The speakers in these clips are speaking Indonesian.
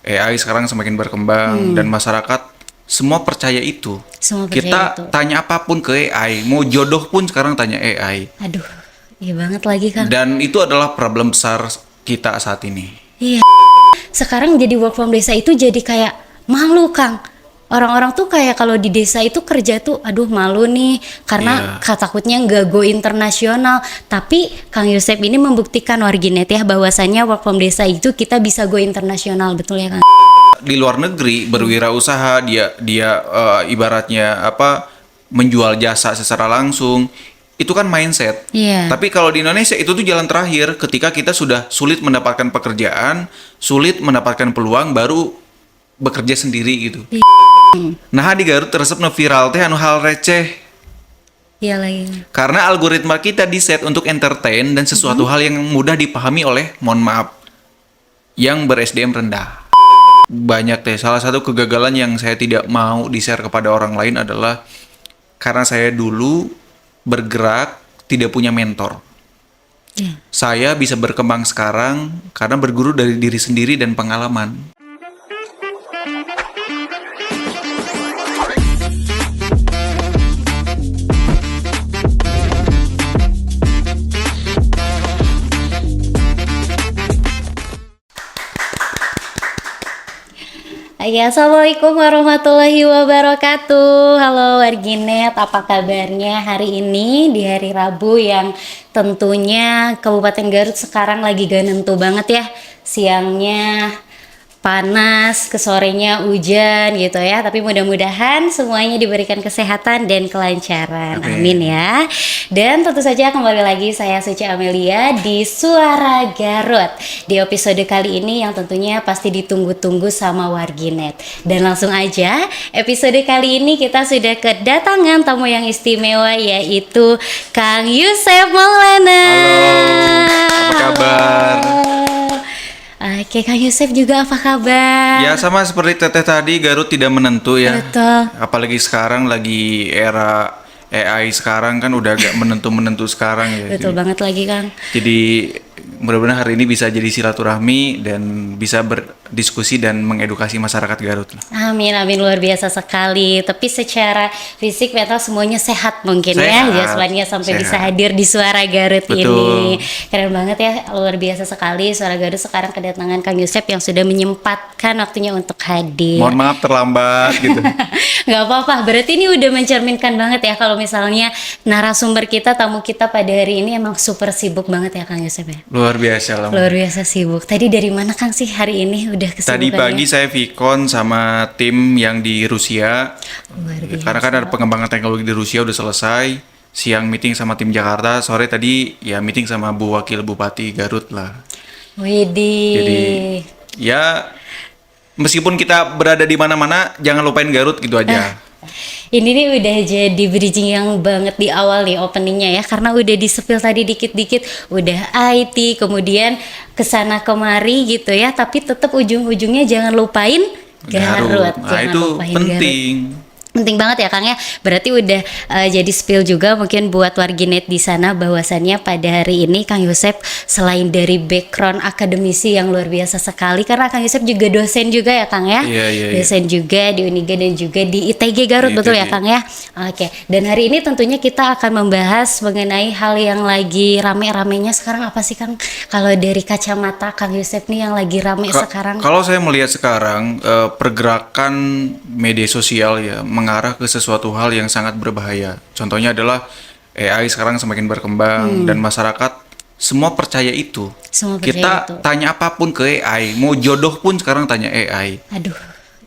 AI sekarang semakin berkembang dan masyarakat semua percaya itu. Semua percaya Kita itu. tanya apapun ke AI, mau jodoh pun sekarang tanya AI. Aduh, iya banget lagi kan. Dan itu adalah problem besar kita saat ini. Iya. Sekarang jadi work from desa itu jadi kayak malu, Kang. Orang-orang tuh kayak kalau di desa itu kerja tuh aduh malu nih karena takutnya nggak go internasional. Tapi Kang Yosep ini membuktikan warginet ya bahwasannya work from desa itu kita bisa go internasional, betul ya Kang? Di luar negeri berwirausaha, dia ibaratnya menjual jasa secara langsung, itu kan mindset. Iya. Tapi kalau di Indonesia itu tuh jalan terakhir ketika kita sudah sulit mendapatkan pekerjaan, sulit mendapatkan peluang, baru bekerja sendiri gitu. Nah di Garut resep viral teh anu hal receh. Iya lagi. Karena algoritma kita di-set untuk entertain dan sesuatu hal yang mudah dipahami oleh, mohon maaf, yang ber-SDM rendah. Banyak teh. Salah satu kegagalan yang saya tidak mau di-share kepada orang lain adalah karena saya dulu bergerak tidak punya mentor. Iya. Saya bisa berkembang sekarang karena berguru dari diri sendiri dan pengalaman. Assalamualaikum warahmatullahi wabarakatuh. Halo warginet, apa kabarnya hari ini di hari Rabu yang tentunya Kabupaten Garut sekarang lagi gak nentu banget ya. Siangnya panas, ke sorenya hujan gitu ya. Tapi mudah-mudahan semuanya diberikan kesehatan dan kelancaran. Amin ya. Dan tentu saja kembali lagi saya Suci Amelia di Suara Garut. Di episode kali ini yang tentunya pasti ditunggu-tunggu sama warginet. Dan langsung aja, episode kali ini kita sudah kedatangan tamu yang istimewa yaitu Kang Yosep Maulana. Halo, apa kabar? Oke, Kang Yosep juga apa kabar? Ya sama seperti Teteh tadi, Garut tidak menentu ya. Betul. Apalagi sekarang lagi era AI sekarang kan udah agak menentu-menentu sekarang ya. Betul banget lagi, Kang. Jadi mudah-mudahan hari ini bisa jadi silaturahmi dan bisa berdiskusi dan mengedukasi masyarakat Garut. Amin, amin, luar biasa sekali. Tapi secara fisik, mental semuanya sehat mungkin ya. Sehat, Jasmaninya sampai sehat. bisa hadir di Suara Garut Betul. ini. Keren banget ya, luar biasa sekali. Suara Garut sekarang kedatangan Kang Yosep yang sudah menyempatkan waktunya untuk hadir. Mohon maaf terlambat gitu. Nggak apa-apa, berarti ini udah mencerminkan banget ya kalau misalnya narasumber kita, tamu kita pada hari ini emang super sibuk banget ya Kang Yosep ya. Luar biasa lah. Luar biasa sibuk. Tadi dari mana Kang sih hari ini udah Tadi kesibukannya? pagi saya Vicon sama tim yang di Rusia. Luar biasa. Karena kan ada pengembangan teknologi di Rusia udah selesai. Siang meeting sama tim Jakarta, sore tadi ya meeting sama Bu Wakil Bupati Garut lah. Widih. Jadi ya meskipun kita berada di mana-mana, jangan lupain Garut gitu aja. Ini nih udah jadi bridging yang banget di awal nih openingnya ya, karena udah di-spill tadi dikit-dikit, udah IT, kemudian kesana kemari gitu ya, tapi tetap ujung-ujungnya jangan lupain Garut. Nah Jangan itu lupain penting. Penting banget ya Kang ya. Berarti udah jadi spill juga mungkin buat warginet di sana bahwasannya pada hari ini Kang Yosep selain dari background akademisi yang luar biasa sekali, karena Kang Yosep juga dosen juga ya Kang ya. Iya. Dosen juga di Uniga dan juga di ITG Garut, Di betul ya ITG. Kang ya. Oke. Dan hari ini tentunya kita akan membahas mengenai hal yang lagi rame-ramenya sekarang apa sih Kang? Kalau dari kacamata Kang Yosep nih yang lagi rame sekarang. Kalau saya melihat sekarang pergerakan media sosial ya mengarah ke sesuatu hal yang sangat berbahaya. Contohnya adalah AI sekarang semakin berkembang dan masyarakat semua percaya itu. Semua percaya Kita itu. tanya apapun ke AI, mau jodoh pun sekarang tanya AI. Aduh,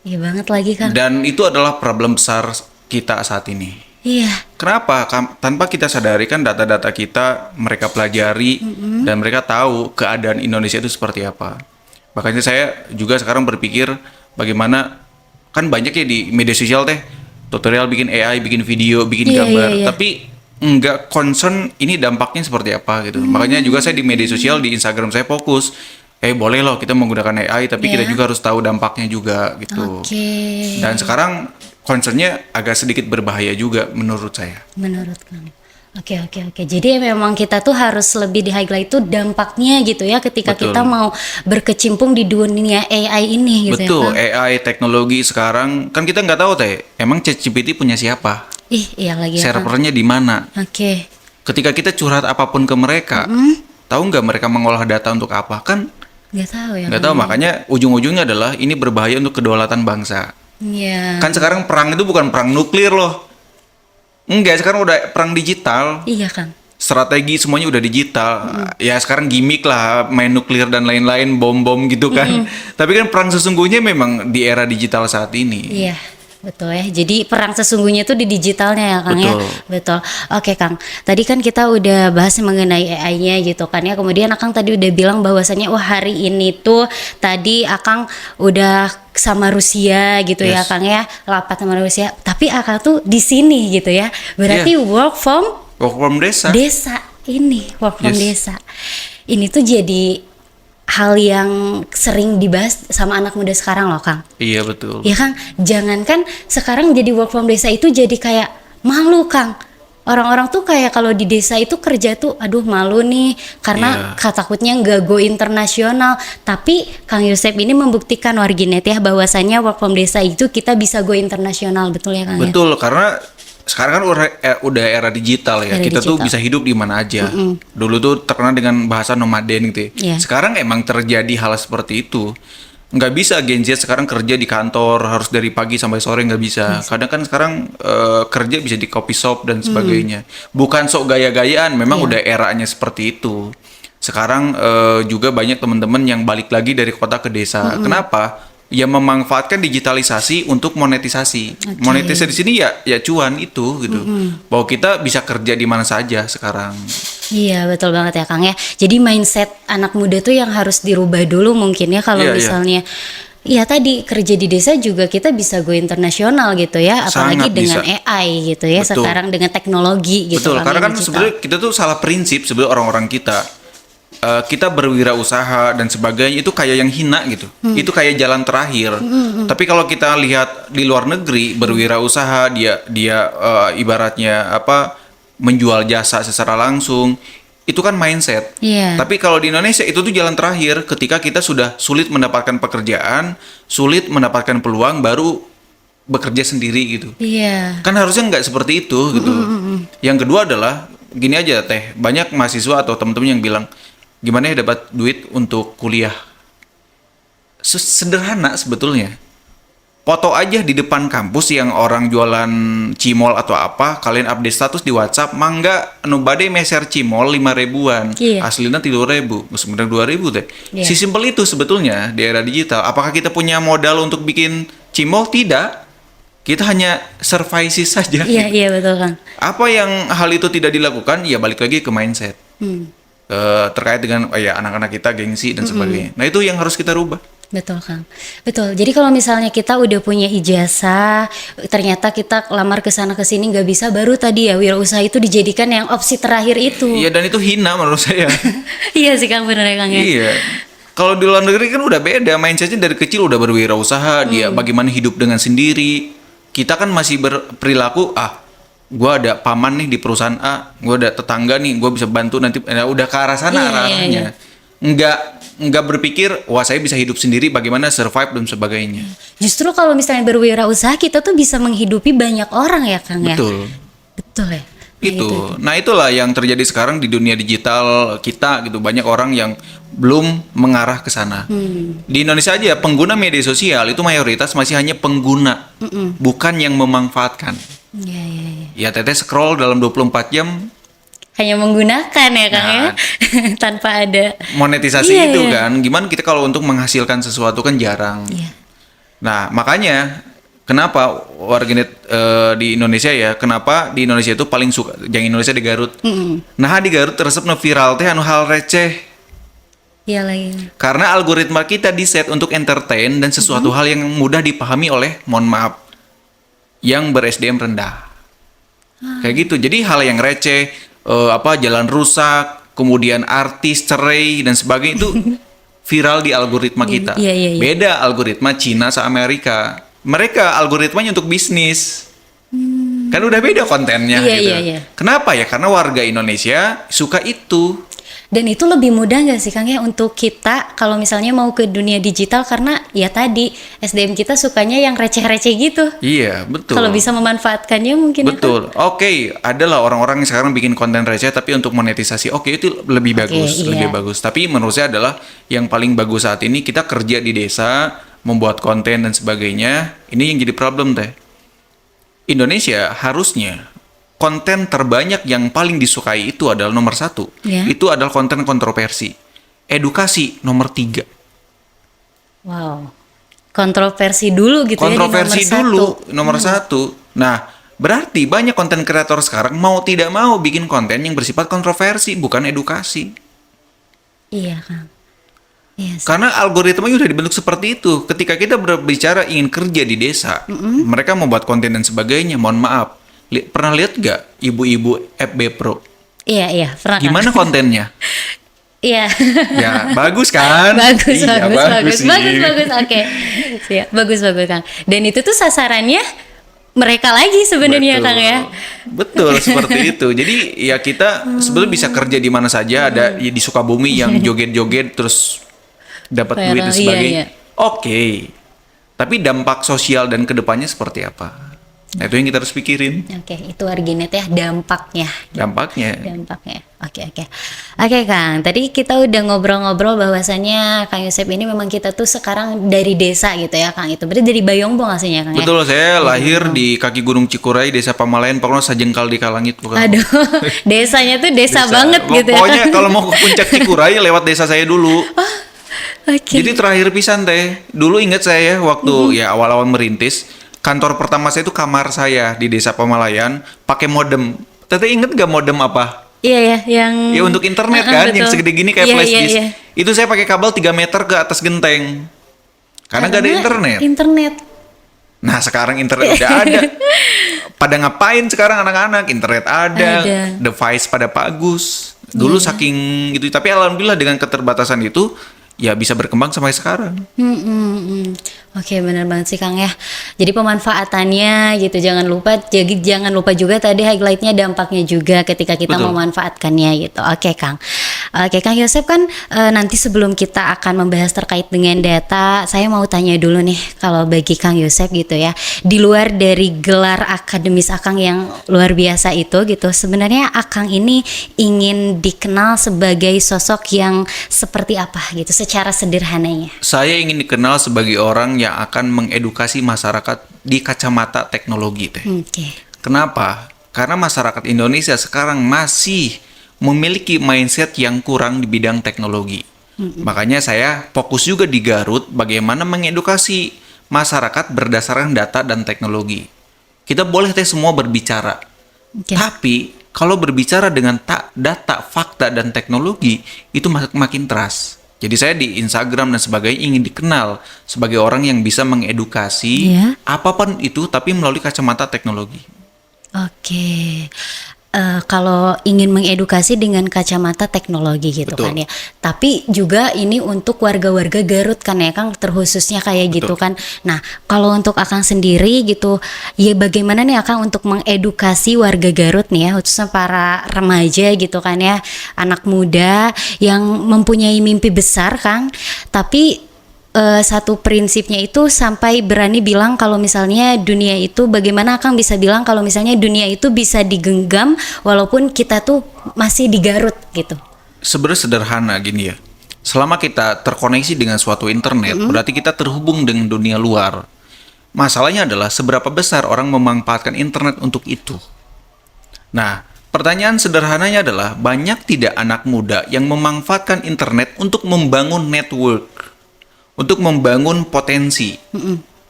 iya banget lagi Kang. Dan itu adalah problem besar kita saat ini. Iya. Kenapa? Tanpa kita sadari kan data-data kita mereka pelajari dan mereka tahu keadaan Indonesia itu seperti apa. Makanya saya juga sekarang berpikir bagaimana, kan banyak ya di media sosial teh tutorial bikin AI, bikin video, bikin Iya, gambar, iya. tapi nggak concern ini dampaknya seperti apa gitu. Makanya juga saya di media sosial, di Instagram saya fokus, boleh loh kita menggunakan AI, tapi kita Iya. juga harus tahu dampaknya juga gitu. Oke. Dan sekarang concernnya agak sedikit berbahaya juga menurut saya. Menurut kamu. Oke. Jadi memang kita tuh harus lebih di highlight itu dampaknya gitu ya ketika Betul. kita mau berkecimpung di dunia AI ini gitu Betul, ya kan. AI teknologi sekarang kan kita nggak tahu teh, emang ChatGPT punya siapa, Iya lagi ya kan. servernya di mana. Oke. Ketika kita curhat apapun ke mereka, tahu nggak mereka mengolah data untuk apa? Kan Nggak tahu ya nggak kan. tahu, makanya ujung-ujungnya adalah ini berbahaya untuk kedaulatan bangsa. Iya. Kan sekarang perang itu bukan perang nuklir loh. Enggak, sekarang udah perang digital. Iya kan. Strategi semuanya udah digital. Ya sekarang gimmick lah, main nuklir dan lain-lain, bom-bom gitu kan. Tapi kan perang sesungguhnya memang di era digital saat ini. Iya, betul ya. Jadi perang sesungguhnya itu di digitalnya ya Kang ya. Betul. Betul. Oke Kang, tadi kan kita udah bahas mengenai AI-nya gitu kan ya. Kemudian Akang tadi udah bilang bahwasannya wah hari ini tuh tadi Akang udah sama Rusia gitu ya Yes. Kang ya, rapat sama Rusia. Tapi Akang tuh di sini gitu ya. Berarti work from Desa. desa ini, work from Yes. desa. Ini tuh jadi hal yang sering dibahas sama anak muda sekarang loh Kang. Iya betul. Ya Kang, jangankan sekarang jadi work from desa itu jadi kayak malu Kang. Orang-orang tuh kayak kalau di desa itu kerja tuh aduh malu nih karena takutnya nggak go internasional. Tapi Kang Yosep ini membuktikan warginet ya bahwasannya work from desa itu kita bisa go internasional, betul ya Kang ya? Betul, karena sekarang kan udah era digital ya. Era Kita tuh digital. bisa hidup di mana aja. Dulu tuh terkenal dengan bahasa nomaden gitu ya. Iya. Sekarang emang terjadi hal seperti itu. Nggak bisa Gen Z sekarang kerja di kantor harus dari pagi sampai sore, nggak bisa. Kadang kan sekarang kerja bisa di coffee shop dan sebagainya. Bukan sok gaya-gayaan, memang udah eranya seperti itu. Sekarang juga banyak teman-teman yang balik lagi dari kota ke desa. Kenapa? Ya memanfaatkan digitalisasi untuk monetisasi. Monetisasi di sini ya cuan itu gitu. Bahwa kita bisa kerja di mana saja sekarang. Iya betul banget ya Kang ya. Jadi mindset anak muda tuh yang harus dirubah dulu mungkin ya kalau Iya, iya. misalnya ya tadi kerja di desa juga kita bisa go internasional gitu ya, apalagi Sangat dengan bisa. AI gitu ya. Betul. Sekarang dengan teknologi gitu Betul, Kang, karena ya, kan digital. sebenarnya kita tuh salah prinsip sebenarnya orang-orang kita. Kita berwirausaha dan sebagainya itu kayak yang hina gitu. Itu kayak jalan terakhir. Tapi kalau kita lihat di luar negeri berwirausaha dia ibaratnya apa menjual jasa secara langsung itu kan mindset. Iya. Tapi kalau di Indonesia itu tuh jalan terakhir ketika kita sudah sulit mendapatkan pekerjaan, sulit mendapatkan peluang baru bekerja sendiri gitu. Iya. Kan harusnya nggak seperti itu gitu. Yang kedua adalah gini aja teh, banyak mahasiswa atau teman-teman yang bilang gimana ya dapat duit untuk kuliah. Sederhana sebetulnya. Foto aja di depan kampus yang orang jualan cimol atau apa, kalian update status di WhatsApp, mangga anu bade meser cimol 5.000-an. Iya. Aslinya 3.000, sebenarnya 2.000 teh. Iya. Si simpel itu sebetulnya di era digital. Apakah kita punya modal untuk bikin cimol? Tidak. Kita hanya survive saja. Iya betul Kang. Apa yang hal itu tidak dilakukan? Ya balik lagi ke mindset. Terkait dengan ya anak-anak kita gengsi dan sebagainya. Nah itu yang harus kita rubah. Betul Kang. Betul. Jadi kalau misalnya kita udah punya ijazah, ternyata kita lamar ke sana ke sini nggak bisa, baru tadi ya wirausaha itu dijadikan yang opsi terakhir itu. Iya dan itu hina menurut saya. Iya sih Kang, bener ya Kang ya. Iya. Kalau di luar negeri kan udah beda, mindsetnya dari kecil udah berwirausaha, dia bagaimana hidup dengan sendiri. Kita kan masih berperilaku, gue ada paman nih di perusahaan A, gue ada tetangga nih, gue bisa bantu nanti, udah ke arah sana Iya, arahnya. Nggak berpikir, wah saya bisa hidup sendiri, bagaimana survive dan sebagainya. Justru kalau misalnya berwirausaha kita tuh bisa menghidupi banyak orang ya Kang ya. Betul. Betul ya. Nah, Itu. Nah itulah yang terjadi sekarang di dunia digital kita gitu. Banyak orang yang belum mengarah ke sana. Di Indonesia aja pengguna media sosial itu mayoritas masih hanya pengguna, bukan yang memanfaatkan. Iya. Ya teteh scroll dalam 24 jam Hanya menggunakan ya Kang ya. Tanpa ada. monetisasi Iya, itu iya. kan. Gimana kita kalau untuk menghasilkan sesuatu kan jarang. Iya. Nah, makanya kenapa warganet di Indonesia ya, kenapa di Indonesia itu paling suka yang Indonesia di Garut. Nah, di Garut resep viral teh anu hal receh. Iya lagi. Karena algoritma kita di-set untuk entertain dan sesuatu hal yang mudah dipahami oleh, mohon maaf, yang ber-SDM rendah. Kayak gitu. Jadi hal yang receh, jalan rusak, kemudian artis cerai dan sebagainya itu viral di algoritma kita. Iya. Beda algoritma Cina sama Amerika. Mereka algoritmanya untuk bisnis. Kan udah beda kontennya Iya, gitu. iya, iya. Kenapa ya? Karena warga Indonesia suka itu. Dan itu lebih mudah nggak sih Kang ya untuk kita kalau misalnya mau ke dunia digital, karena ya tadi SDM kita sukanya yang receh-receh gitu. Iya, betul. Kalau bisa memanfaatkannya mungkin ya, Kang? Betul. Oke, adalah orang-orang yang sekarang bikin konten receh tapi untuk monetisasi. Oke, itu lebih bagus, iya. lebih bagus. Tapi menurut saya adalah yang paling bagus saat ini kita kerja di desa, membuat konten dan sebagainya. Ini yang jadi problem teh. Indonesia harusnya konten terbanyak yang paling disukai itu adalah nomor 1. Ya. Itu adalah konten kontroversi. Edukasi nomor 3. Wow. Kontroversi dulu gitu Kontroversi ya di nomor dulu satu. nomor 1. Nah, berarti banyak konten kreator sekarang mau tidak mau bikin konten yang bersifat kontroversi, bukan edukasi. Iya Kang. Iya sih. Karena algoritmanya udah dibentuk seperti itu. Ketika kita berbicara ingin kerja di desa, mereka membuat konten dan sebagainya. Mohon maaf, pernah lihat gak ibu-ibu FB Pro? Iya, pernah Kang. Gimana kontennya? Iya. Ya, bagus kan? bagus, Iya, bagus. sih. Bagus. Oke. Siap. Bagus Kang. Dan itu tuh sasarannya mereka lagi sebenarnya Betul. Kang ya. Betul, seperti itu. Jadi ya kita sebetulnya bisa kerja di mana saja. Ada ya, di Sukabumi yang joget-joget terus dapat duit dan Viral, sebagainya. iya. Oke. Tapi dampak sosial dan kedepannya seperti apa? Nah, itu yang kita harus pikirin. Oke, itu Arginet ya, dampaknya. Dampaknya. Oke Kang, tadi kita udah ngobrol-ngobrol bahwasannya Kang Yosep ini memang kita tuh sekarang dari desa gitu ya Kang. Itu berarti dari Bayongbo aslinya Kang ya? Betul, saya lahir di kaki Gunung Cikuray, Desa Pamalayan, pokoknya sajengkal di Kalangit. Bukan? Aduh, desanya tuh desa banget gitu ya. Pokoknya kalau mau ke puncak Cikuray lewat desa saya dulu. Oke. Jadi terakhir pisan teh. Dulu ingat saya waktu ya awal-awal merintis, kantor pertama saya itu kamar saya di Desa Pamalayan pakai modem. Teteh inget gak modem apa? Iya ya, yang Ya untuk internet kan, yang betul. segede gini kayak Iya, flash iya, disk. iya. Itu saya pakai kabel 3 meter ke atas genteng. Karena gak ada internet. Internet. Nah sekarang internet udah ada. Pada ngapain sekarang anak-anak? Internet ada. Ada. Device pada bagus. Dulu saking gitu. Tapi alhamdulillah dengan keterbatasan itu ya bisa berkembang sampai sekarang. Oke, benar banget sih Kang ya. Jadi pemanfaatannya gitu, jangan lupa juga tadi highlightnya dampaknya juga ketika kita Betul. memanfaatkannya gitu. Oke Kang. Oke Kang Yosep kan nanti sebelum kita akan membahas terkait dengan data, saya mau tanya dulu nih kalau bagi Kang Yosep gitu ya, di luar dari gelar akademis Akang yang luar biasa itu gitu, sebenarnya Akang ini ingin dikenal sebagai sosok yang seperti apa gitu secara sederhananya. Saya ingin dikenal sebagai orang yang akan mengedukasi masyarakat di kacamata teknologi teh. Oke. Kenapa? Karena masyarakat Indonesia sekarang masih memiliki mindset yang kurang di bidang teknologi. Makanya saya fokus juga di Garut bagaimana mengedukasi masyarakat berdasarkan data dan teknologi. Kita boleh teh semua berbicara. Oke. Tapi kalau berbicara dengan data, fakta dan teknologi itu makin trust. Jadi saya di Instagram dan sebagainya ingin dikenal sebagai orang yang bisa mengedukasi Iya. apapun itu tapi melalui kacamata teknologi. Oke. Kalau ingin mengedukasi dengan kacamata teknologi gitu Betul. kan ya. Tapi juga ini untuk warga-warga Garut kan ya Kang, terkhususnya kayak gitu Betul. kan. Nah, kalau untuk Akang sendiri gitu, ya bagaimana nih Akang untuk mengedukasi warga Garut nih ya, khususnya para remaja gitu kan ya, anak muda yang mempunyai mimpi besar Kang, tapi satu prinsipnya itu sampai berani bilang kalau misalnya dunia itu, bagaimana Kang bisa bilang kalau misalnya dunia itu bisa digenggam walaupun kita tuh masih di Garut gitu. Sebenarnya sederhana gini ya. Selama kita terkoneksi dengan suatu internet, berarti kita terhubung dengan dunia luar. Masalahnya adalah seberapa besar orang memanfaatkan internet untuk itu. Nah, pertanyaan sederhananya adalah banyak tidak anak muda yang memanfaatkan internet untuk membangun network, untuk membangun potensi.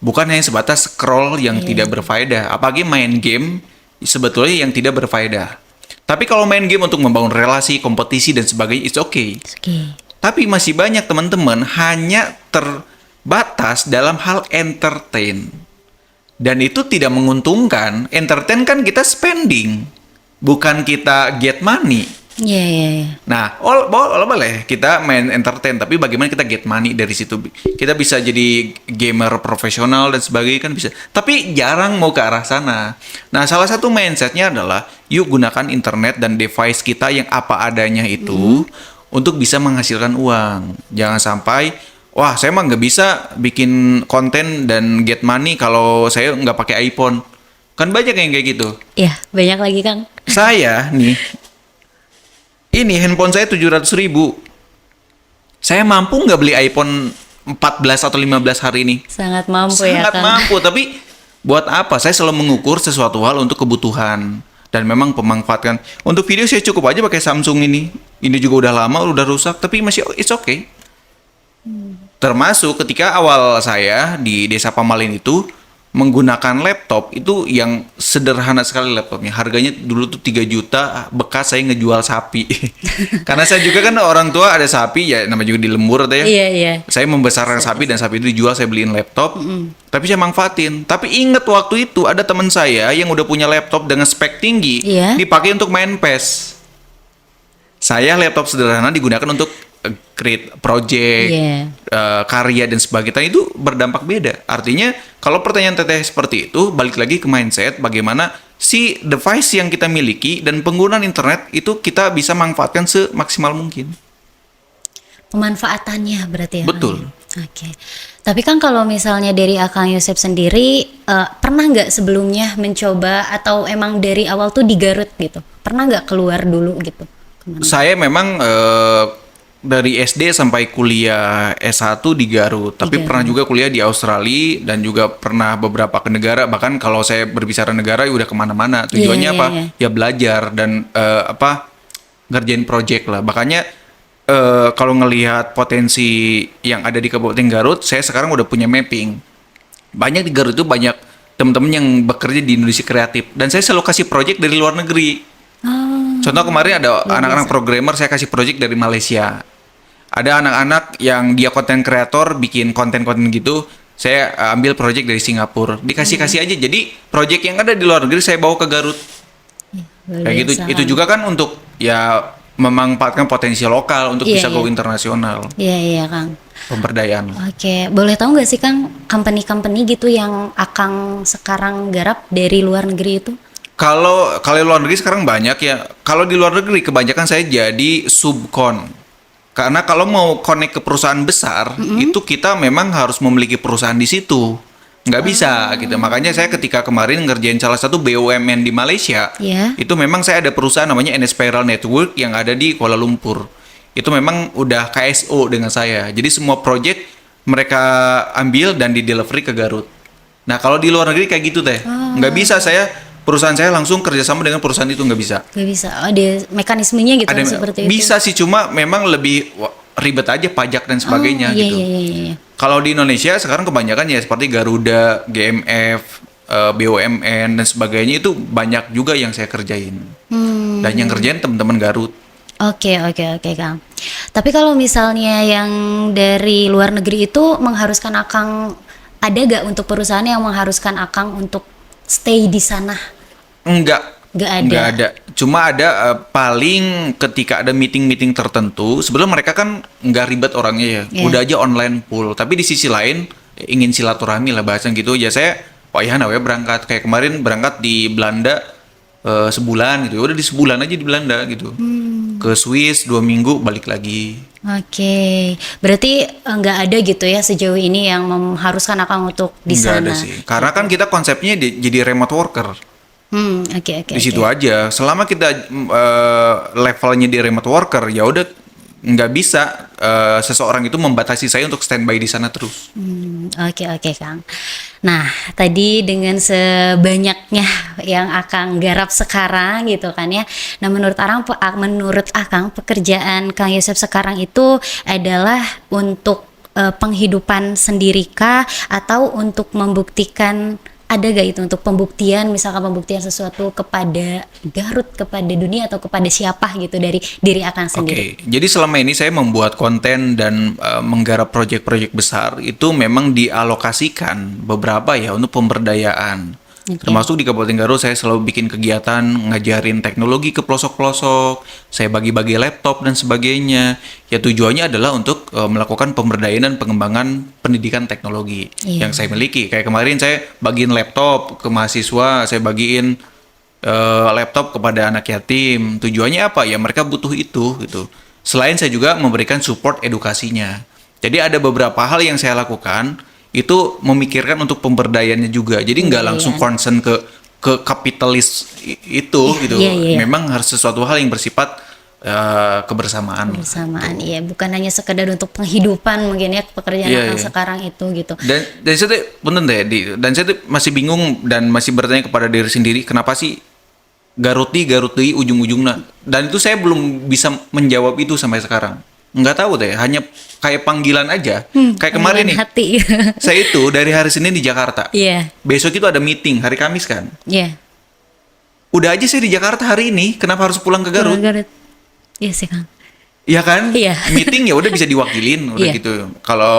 Bukan hanya sebatas scroll yang tidak berfaedah, apalagi main game sebetulnya yang tidak berfaedah. Tapi kalau main game untuk membangun relasi, kompetisi dan sebagainya, it's okay. Oke. Tapi masih banyak teman-teman hanya terbatas dalam hal entertain. Dan itu tidak menguntungkan. Entertain kan kita spending, bukan kita get money. Iya, iya, iya. Nah, boleh kita main entertain, tapi bagaimana kita get money dari situ? Kita bisa jadi gamer profesional dan sebagainya kan bisa. Tapi jarang mau ke arah sana. Nah, salah satu mindsetnya adalah yuk gunakan internet dan device kita yang apa adanya itu untuk bisa menghasilkan uang. Jangan sampai, wah saya mah nggak bisa bikin konten dan get money kalau saya nggak pakai iPhone. Kan banyak yang kayak gitu. Iya, banyak lagi Kang. Saya nih, ini handphone saya 700.000. Saya mampu nggak beli iPhone 14 atau 15 hari ini? Sangat mampu ya Sangat Kang. mampu, tapi buat apa? Saya selalu mengukur sesuatu hal untuk kebutuhan. Dan memang pemanfaatkan. Untuk video saya cukup aja pakai Samsung ini. Ini juga udah lama, udah rusak, tapi masih it's okay. Termasuk ketika awal saya di Desa Pamalin itu menggunakan laptop itu yang sederhana sekali laptopnya. Harganya dulu tuh 3 juta, bekas saya ngejual sapi. Karena saya juga kan orang tua ada sapi, ya namanya juga di lembur atau ya. Iya, iya. Saya membesarkan sapi dan sapi itu dijual, saya beliin laptop. Tapi saya manfaatin. Tapi ingat waktu itu ada teman saya yang udah punya laptop dengan spek tinggi, Iya. dipakai untuk main PES. Saya laptop sederhana digunakan untuk create project, Iya. karya dan sebagainya, itu berdampak beda. Artinya kalau pertanyaan teteh seperti itu, balik lagi ke mindset bagaimana si device yang kita miliki dan penggunaan internet itu kita bisa manfaatkan semaksimal mungkin. Pemanfaatannya berarti ya. Kang, Betul. ya? Oke. Tapi kan kalau misalnya dari Akang Yosep sendiri, pernah nggak sebelumnya mencoba atau emang dari awal tuh di Garut gitu? Pernah nggak keluar dulu gitu? Kemana? Saya memang dari SD sampai kuliah S1 di Garut, tapi pernah juga kuliah di Australia dan juga pernah beberapa ke negara. Bahkan kalau saya berbicara negara ya udah kemana-mana. Tujuannya Iya, apa? iya. Ya belajar dan ngerjain project lah. Makanya kalau ngelihat potensi yang ada di Kabupaten Garut, saya sekarang udah punya mapping. Banyak di Garut itu banyak teman-teman yang bekerja di industri kreatif dan saya selalu kasih project dari luar negeri. Contoh kemarin ada anak-anak programmer, saya kasih project dari Malaysia. Ada anak-anak yang dia konten kreator, bikin konten-konten gitu, saya ambil project dari Singapura. Dikasih-kasih aja. Jadi project yang ada di luar negeri saya bawa ke Garut. Luar Kayak gitu. biasa, Itu Kang. juga kan untuk ya memanfaatkan potensi lokal untuk Iya, bisa go iya. internasional. Iya, iya Kang. Pemberdayaan. Oke, boleh tahu nggak sih Kang company-company gitu yang Akang sekarang garap dari luar negeri itu? Kalau luar negeri sekarang banyak ya. Kalau di luar negeri kebanyakan saya jadi subkon. Karena kalau mau connect ke perusahaan besar, itu kita memang harus memiliki perusahaan di situ. Nggak bisa gitu. Makanya saya ketika kemarin ngerjain salah satu BUMN di Malaysia, Iya. itu memang saya ada perusahaan namanya NS Spiral Network yang ada di Kuala Lumpur. Itu memang udah KSO dengan saya. Jadi semua project mereka ambil dan di delivery ke Garut. Nah kalau di luar negeri kayak gitu teh, nggak bisa perusahaan saya langsung kerjasama dengan perusahaan itu, nggak bisa. Nggak bisa. Oh, ada mekanismenya gitu Ada seperti itu. bisa sih, cuma memang lebih ribet aja pajak dan sebagainya Iya, gitu. iya, iya, iya. Kalau di Indonesia sekarang kebanyakan ya seperti Garuda, GMF, BUMN dan sebagainya itu banyak juga yang saya kerjain. Dan yang kerjain teman-teman Garut. Oke, oke, oke, Kang. Tapi kalau misalnya yang dari luar negeri itu mengharuskan Akang, ada gak untuk perusahaan yang mengharuskan Akang untuk stay di sana? Enggak. Nggak ada. Nggak ada. Cuma ada paling ketika ada meeting-meeting tertentu, sebenarnya mereka kan nggak ribet orangnya ya. Iya. Udah aja online full. Tapi di sisi lain ingin silaturahmi lah bahasan gitu. Ya saya, Pak Ihan ya berangkat. Kayak kemarin berangkat di Belanda sebulan gitu. Ya udah di sebulan aja di Belanda gitu. Ke Swiss 2 minggu balik lagi. Oke, berarti nggak ada gitu ya sejauh ini yang mengharuskan Akang untuk di Nggak sana. ada sih. Karena kan kita konsepnya jadi remote worker. Oke, oke. Di situ oke. aja. Selama kita levelnya di remote worker, ya udah nggak bisa seseorang itu membatasi saya untuk standby di sana terus. Oke, oke, Kang. Nah, tadi dengan sebanyaknya yang Akang garap sekarang gitu kan ya. Nah, menurut Akang pekerjaan Kang Yosep sekarang itu adalah untuk penghidupan sendiri kah atau untuk membuktikan, ada gak itu untuk pembuktian, misalkan pembuktian sesuatu kepada Garut, kepada dunia atau kepada siapa gitu dari diri Akang sendiri? Oke, jadi selama ini saya membuat konten dan menggarap proyek-proyek besar itu memang dialokasikan beberapa ya untuk pemberdayaan. Oke. Termasuk di Kabupaten Garut saya selalu bikin kegiatan ngajarin teknologi ke pelosok-pelosok, saya bagi-bagi laptop dan sebagainya. Ya tujuannya adalah untuk melakukan pemberdayaan dan pengembangan pendidikan teknologi yang saya miliki. Kayak kemarin saya bagiin laptop ke mahasiswa, saya bagiin laptop kepada anak yatim. Tujuannya apa? Ya mereka butuh itu gitu. Selain saya juga memberikan support edukasinya. Jadi ada beberapa hal yang saya lakukan itu memikirkan untuk pemberdayaannya juga. Jadi nggak langsung concern ke kapitalis itu gitu. Iya. Memang harus sesuatu hal yang bersifat kebersamaan. Bersamaan, iya, bukan hanya sekedar untuk penghidupan mungkin ya pekerjaan Iya, akang iya. sekarang itu gitu. Dan saya tuh punten deh, dan saya tuh masih bingung dan masih bertanya kepada diri sendiri kenapa sih Garut deui ujung-ujungnya. Dan itu saya belum bisa menjawab itu sampai sekarang. Nggak tahu deh, hanya kayak panggilan aja. Kayak kemarin nih, Hati. saya itu dari hari Senin di Jakarta. Iya, Besok itu ada meeting, hari Kamis kan. iya. Udah aja saya di Jakarta hari ini, kenapa harus pulang ke Garut? Garut. Iya sih Kang. Iya kan? Iya. Meeting ya udah bisa diwakilin, udah Iya. gitu. Kalau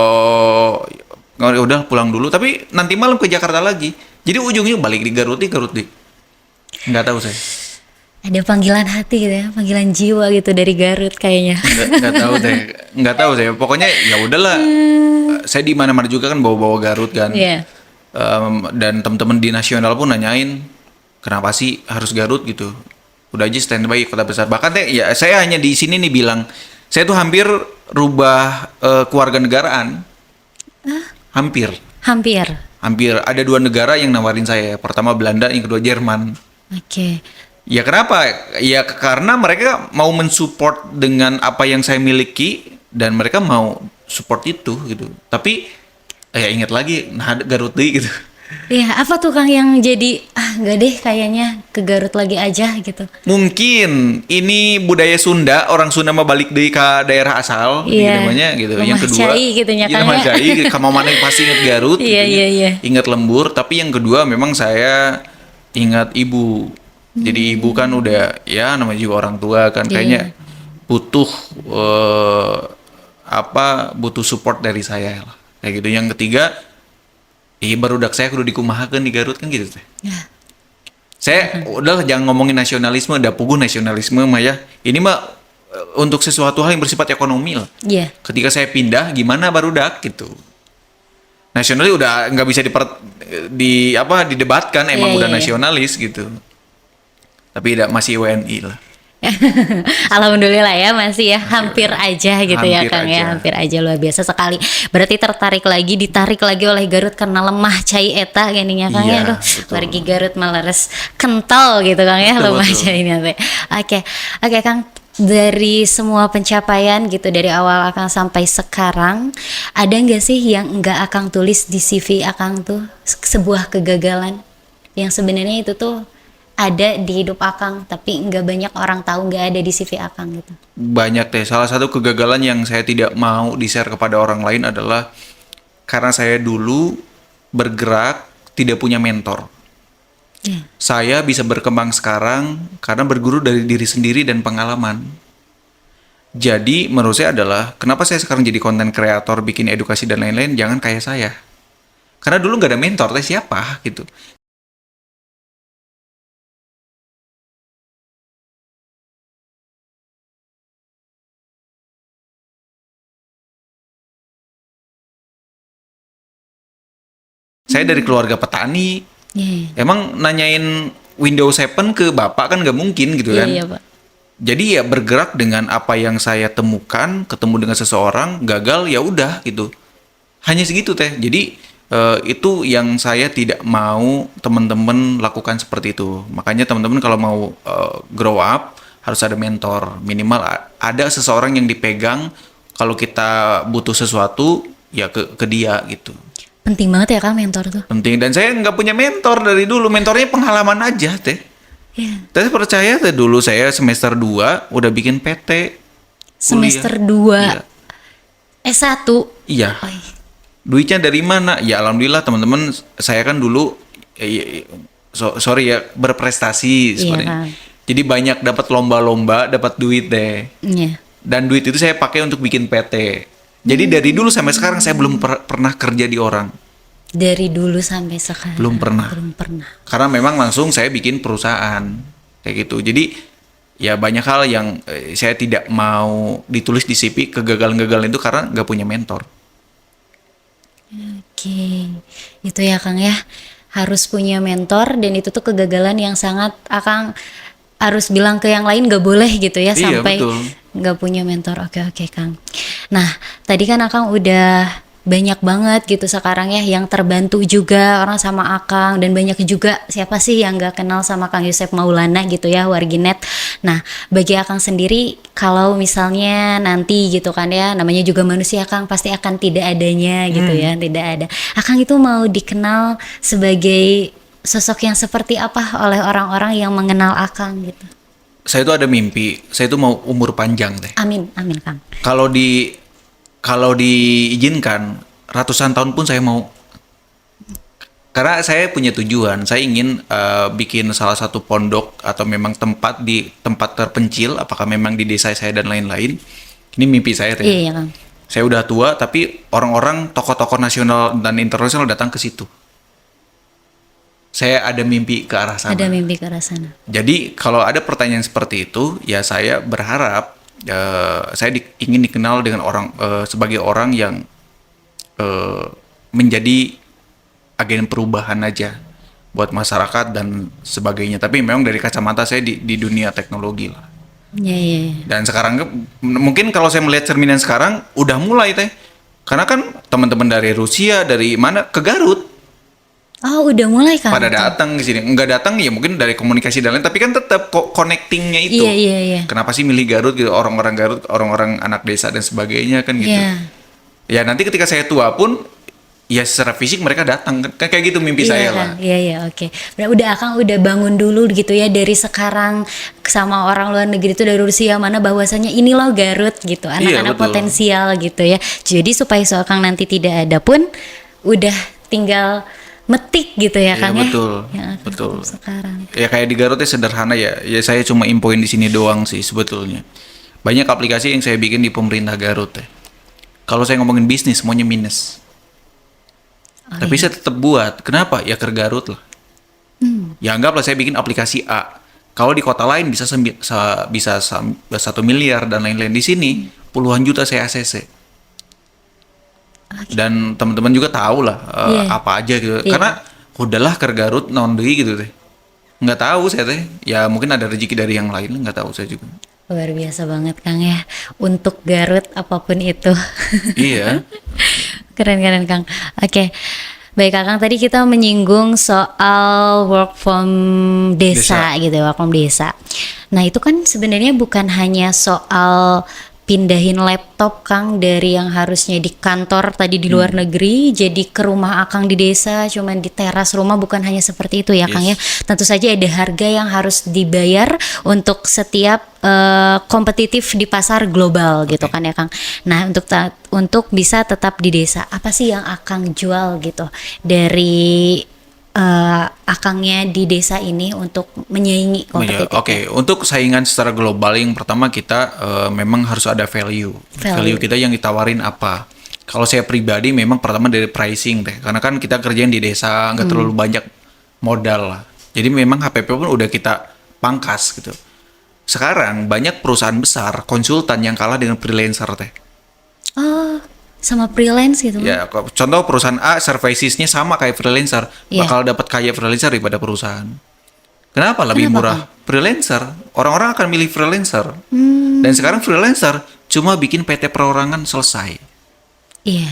udah pulang dulu, tapi nanti malam ke Jakarta lagi. Jadi ujungnya balik di Garut deh. Nggak tahu saya. Ada panggilan hati gitu ya, panggilan jiwa gitu dari Garut kayaknya. Nggak tahu saya. Pokoknya ya udahlah. Saya di mana-mana juga kan bawa-bawa Garut kan. Iya. Dan teman-teman di nasional pun nanyain kenapa sih harus Garut gitu. Udah aja standby kota besar. Bahkan ya saya hanya di sini nih bilang saya tuh hampir rubah kewarganegaraan. Hampir ada 2 negara yang nawarin saya. Pertama Belanda, yang kedua Jerman. Oke. Ya kenapa? Ya karena mereka mau mensupport dengan apa yang saya miliki dan mereka mau support itu gitu. Tapi ya ingat lagi, nah Garut deui gitu. Iya, apa tuh Kang yang jadi nggak deh kayaknya ke Garut lagi aja gitu. Mungkin ini budaya Sunda, orang Sunda mah balik deui ka daerah asal Iya. namanya gitu. Rumah Yang kedua, cai gitu nya, iya, Kang, rumah ya. cai, kamu mana pasti ingat Garut Iya, gitu ya. iya. Ingat lembur, tapi yang kedua memang saya ingat ibu. Jadi ibu kan udah ya namanya juga orang tua kan kayaknya butuh butuh support dari saya lah. Kayak gitu. Yang ketiga, barudak saya kudu dikumahakeun di Garut kan gitu teh. Ya. Saya udah jangan ngomongin nasionalisme, udah puguh nasionalisme mah ya. Ini mah untuk sesuatu hal yang bersifat ekonomi lah. Iya. Ketika saya pindah, gimana barudak gitu. Nasionalis udah nggak bisa didebatkan, emang Iya, udah iya. nasionalis gitu. Tapi masih WNI lah. Alhamdulillah ya masih ya hampir aja gitu ya Hampir Kang ya, aja. hampir aja, luar biasa sekali. Berarti ditarik lagi oleh Garut karena lemah cai eta gininya Kang Iya, ya. Aduh, betul. pergi Garut malah res kental gitu Kang ya, Betul, lemah betul. cainya teh. Oke Kang, dari semua pencapaian gitu dari awal Akang sampai sekarang, ada nggak sih yang nggak Akang tulis di CV Akang tuh sebuah kegagalan yang sebenarnya itu tuh ada di hidup Akang tapi nggak banyak orang tahu, nggak ada di CV Akang gitu. Banyak deh. Salah satu kegagalan yang saya tidak mau di-share kepada orang lain adalah karena saya dulu bergerak tidak punya mentor. Ya. Saya bisa berkembang sekarang karena berguru dari diri sendiri dan pengalaman. Jadi menurut saya adalah kenapa saya sekarang jadi konten kreator, bikin edukasi dan lain-lain, jangan kayak saya. Karena dulu nggak ada mentor, siapa gitu. Saya dari keluarga petani. Iya, Emang nanyain Windows 7 ke bapak kan nggak mungkin gitu kan. iya Pak. Jadi ya bergerak dengan apa yang saya temukan, ketemu dengan seseorang, gagal ya udah gitu. Hanya segitu teh. Jadi itu yang saya tidak mau teman-teman lakukan seperti itu. Makanya teman-teman kalau mau grow up harus ada mentor. Minimal ada seseorang yang dipegang kalau kita butuh sesuatu ya ke dia gitu. Penting banget ya Kang mentor tuh. Penting, dan saya nggak punya mentor dari dulu. Mentornya pengalaman aja teh. Iya. Saya percaya teh dulu saya semester 2 udah bikin PT. Semester Kuliah. 2 S1. Iya. Oh, Duitnya dari mana? Ya alhamdulillah teman-teman, saya kan dulu sorry ya berprestasi sebenarnya. Kang. Jadi banyak dapat lomba-lomba, dapat duit deh. Iya. Dan duit itu saya pakai untuk bikin PT. Jadi dari dulu sampai sekarang saya belum pernah kerja di orang. Dari dulu sampai sekarang. Belum pernah. Belum pernah. Karena memang langsung saya bikin perusahaan kayak gitu. Jadi ya banyak hal yang saya tidak mau ditulis di CV, kegagalan-kegagalan itu karena nggak punya mentor. Oke, itu ya Kang ya, harus punya mentor dan itu tuh kegagalan yang sangat Akang harus bilang ke yang lain gak boleh gitu ya, Iya, sampai betul. gak punya mentor. Oke Kang. Nah tadi kan Akang udah banyak banget gitu sekarang ya yang terbantu juga orang sama Akang, dan banyak juga siapa sih yang gak kenal sama Kang Yusef Maulana gitu ya, warginet. Nah bagi Akang sendiri, kalau misalnya nanti gitu kan ya, namanya juga manusia Kang, pasti akan tidak adanya gitu ya, tidak ada. Akang itu mau dikenal sebagai sosok yang seperti apa oleh orang-orang yang mengenal Akang gitu? Saya itu ada mimpi, saya itu mau umur panjang teh. Amin, amin Kang. Kalau diizinkan ratusan tahun pun saya mau. Karena saya punya tujuan, saya ingin bikin salah satu pondok atau memang tempat di tempat terpencil, apakah memang di desa saya dan lain-lain. Ini mimpi saya teh. Iya Kang. Saya udah tua tapi orang-orang tokoh-tokoh nasional dan internasional datang ke situ. Saya ada mimpi ke arah sana. Ada mimpi ke arah sana. Jadi kalau ada pertanyaan seperti itu, ya saya berharap saya ingin dikenal dengan sebagai orang yang menjadi agen perubahan aja buat masyarakat dan sebagainya. Tapi memang dari kacamata saya di dunia teknologi lah. Iya, iya, iya. Dan sekarang mungkin kalau saya melihat cerminan sekarang udah mulai teh. Karena kan teman-teman dari Rusia, dari mana ke Garut Oh, udah mulai Kang? pada datang ke sini. Enggak datang ya mungkin dari komunikasi dan lain, tapi kan tetap kok connectingnya itu. Iya, iya, iya. Kenapa sih milih Garut gitu, orang-orang Garut, orang-orang anak desa dan sebagainya kan gitu. Iya. Ya nanti ketika saya tua pun ya secara fisik mereka datang kan kayak gitu mimpi Iya, saya Kang. lah. Iya, iya, oke. Udah Akang udah bangun dulu gitu ya dari sekarang sama orang luar negeri itu dari Rusia mana bahwasanya ini loh Garut gitu, anak-anak betul. potensial gitu ya. Jadi supaya Akang nanti tidak ada pun udah tinggal metik gitu ya Iya, Kang betul, ya. Yang Akang betul. lakukan sekarang. Ya kayak di Garut ya sederhana ya. Ya saya cuma infoin di sini doang sih sebetulnya. Banyak aplikasi yang saya bikin di pemerintah Garut ya. Kalau saya ngomongin bisnis semuanya minus. Tapi saya tetap buat. Kenapa? Ya ke Garut lah. Ya anggaplah saya bikin aplikasi A. Kalau di kota lain bisa 1 miliar dan lain-lain, di sini puluhan juta saya ACC. Dan teman-teman juga tahu lah Iya. apa aja gitu. Iya. Karena udahlah ke Garut non deui gitu teh. Nggak tahu saya teh. Ya mungkin ada rezeki dari yang lain, nggak tahu saya juga. Luar biasa banget Kang ya, untuk Garut apapun itu. Iya. Keren Kang. Oke. Baik Kakang, tadi kita menyinggung soal work from desa gitu, work from desa. Nah itu kan sebenarnya bukan hanya soal pindahin laptop Kang dari yang harusnya di kantor tadi di luar negeri jadi ke rumah Akang di desa, cuman di teras rumah, bukan hanya seperti itu ya Kang ya. Tentu saja ada harga yang harus dibayar untuk setiap kompetitif di pasar global gitu kan ya Kang. Nah untuk bisa tetap di desa, apa sih yang Akang jual gitu dari Akangnya di desa ini untuk menyaingi kompetitif? Oke, untuk saingan secara global yang pertama kita memang harus ada value. Value kita yang ditawarin apa. Kalau saya pribadi memang pertama dari pricing deh. Karena kan kita kerjain di desa, nggak terlalu banyak modal lah. Jadi memang HPP pun udah kita pangkas gitu. Sekarang banyak perusahaan besar, konsultan yang kalah dengan freelancer teh. Oh, sama freelance gitu. Ya, contoh perusahaan A servicesnya sama kayak freelancer, Iya. bakal dapat kaya freelancer daripada perusahaan. Kenapa? Lebih murah freelancer. Orang-orang akan milih freelancer. Dan sekarang freelancer cuma bikin PT perorangan selesai. Iya.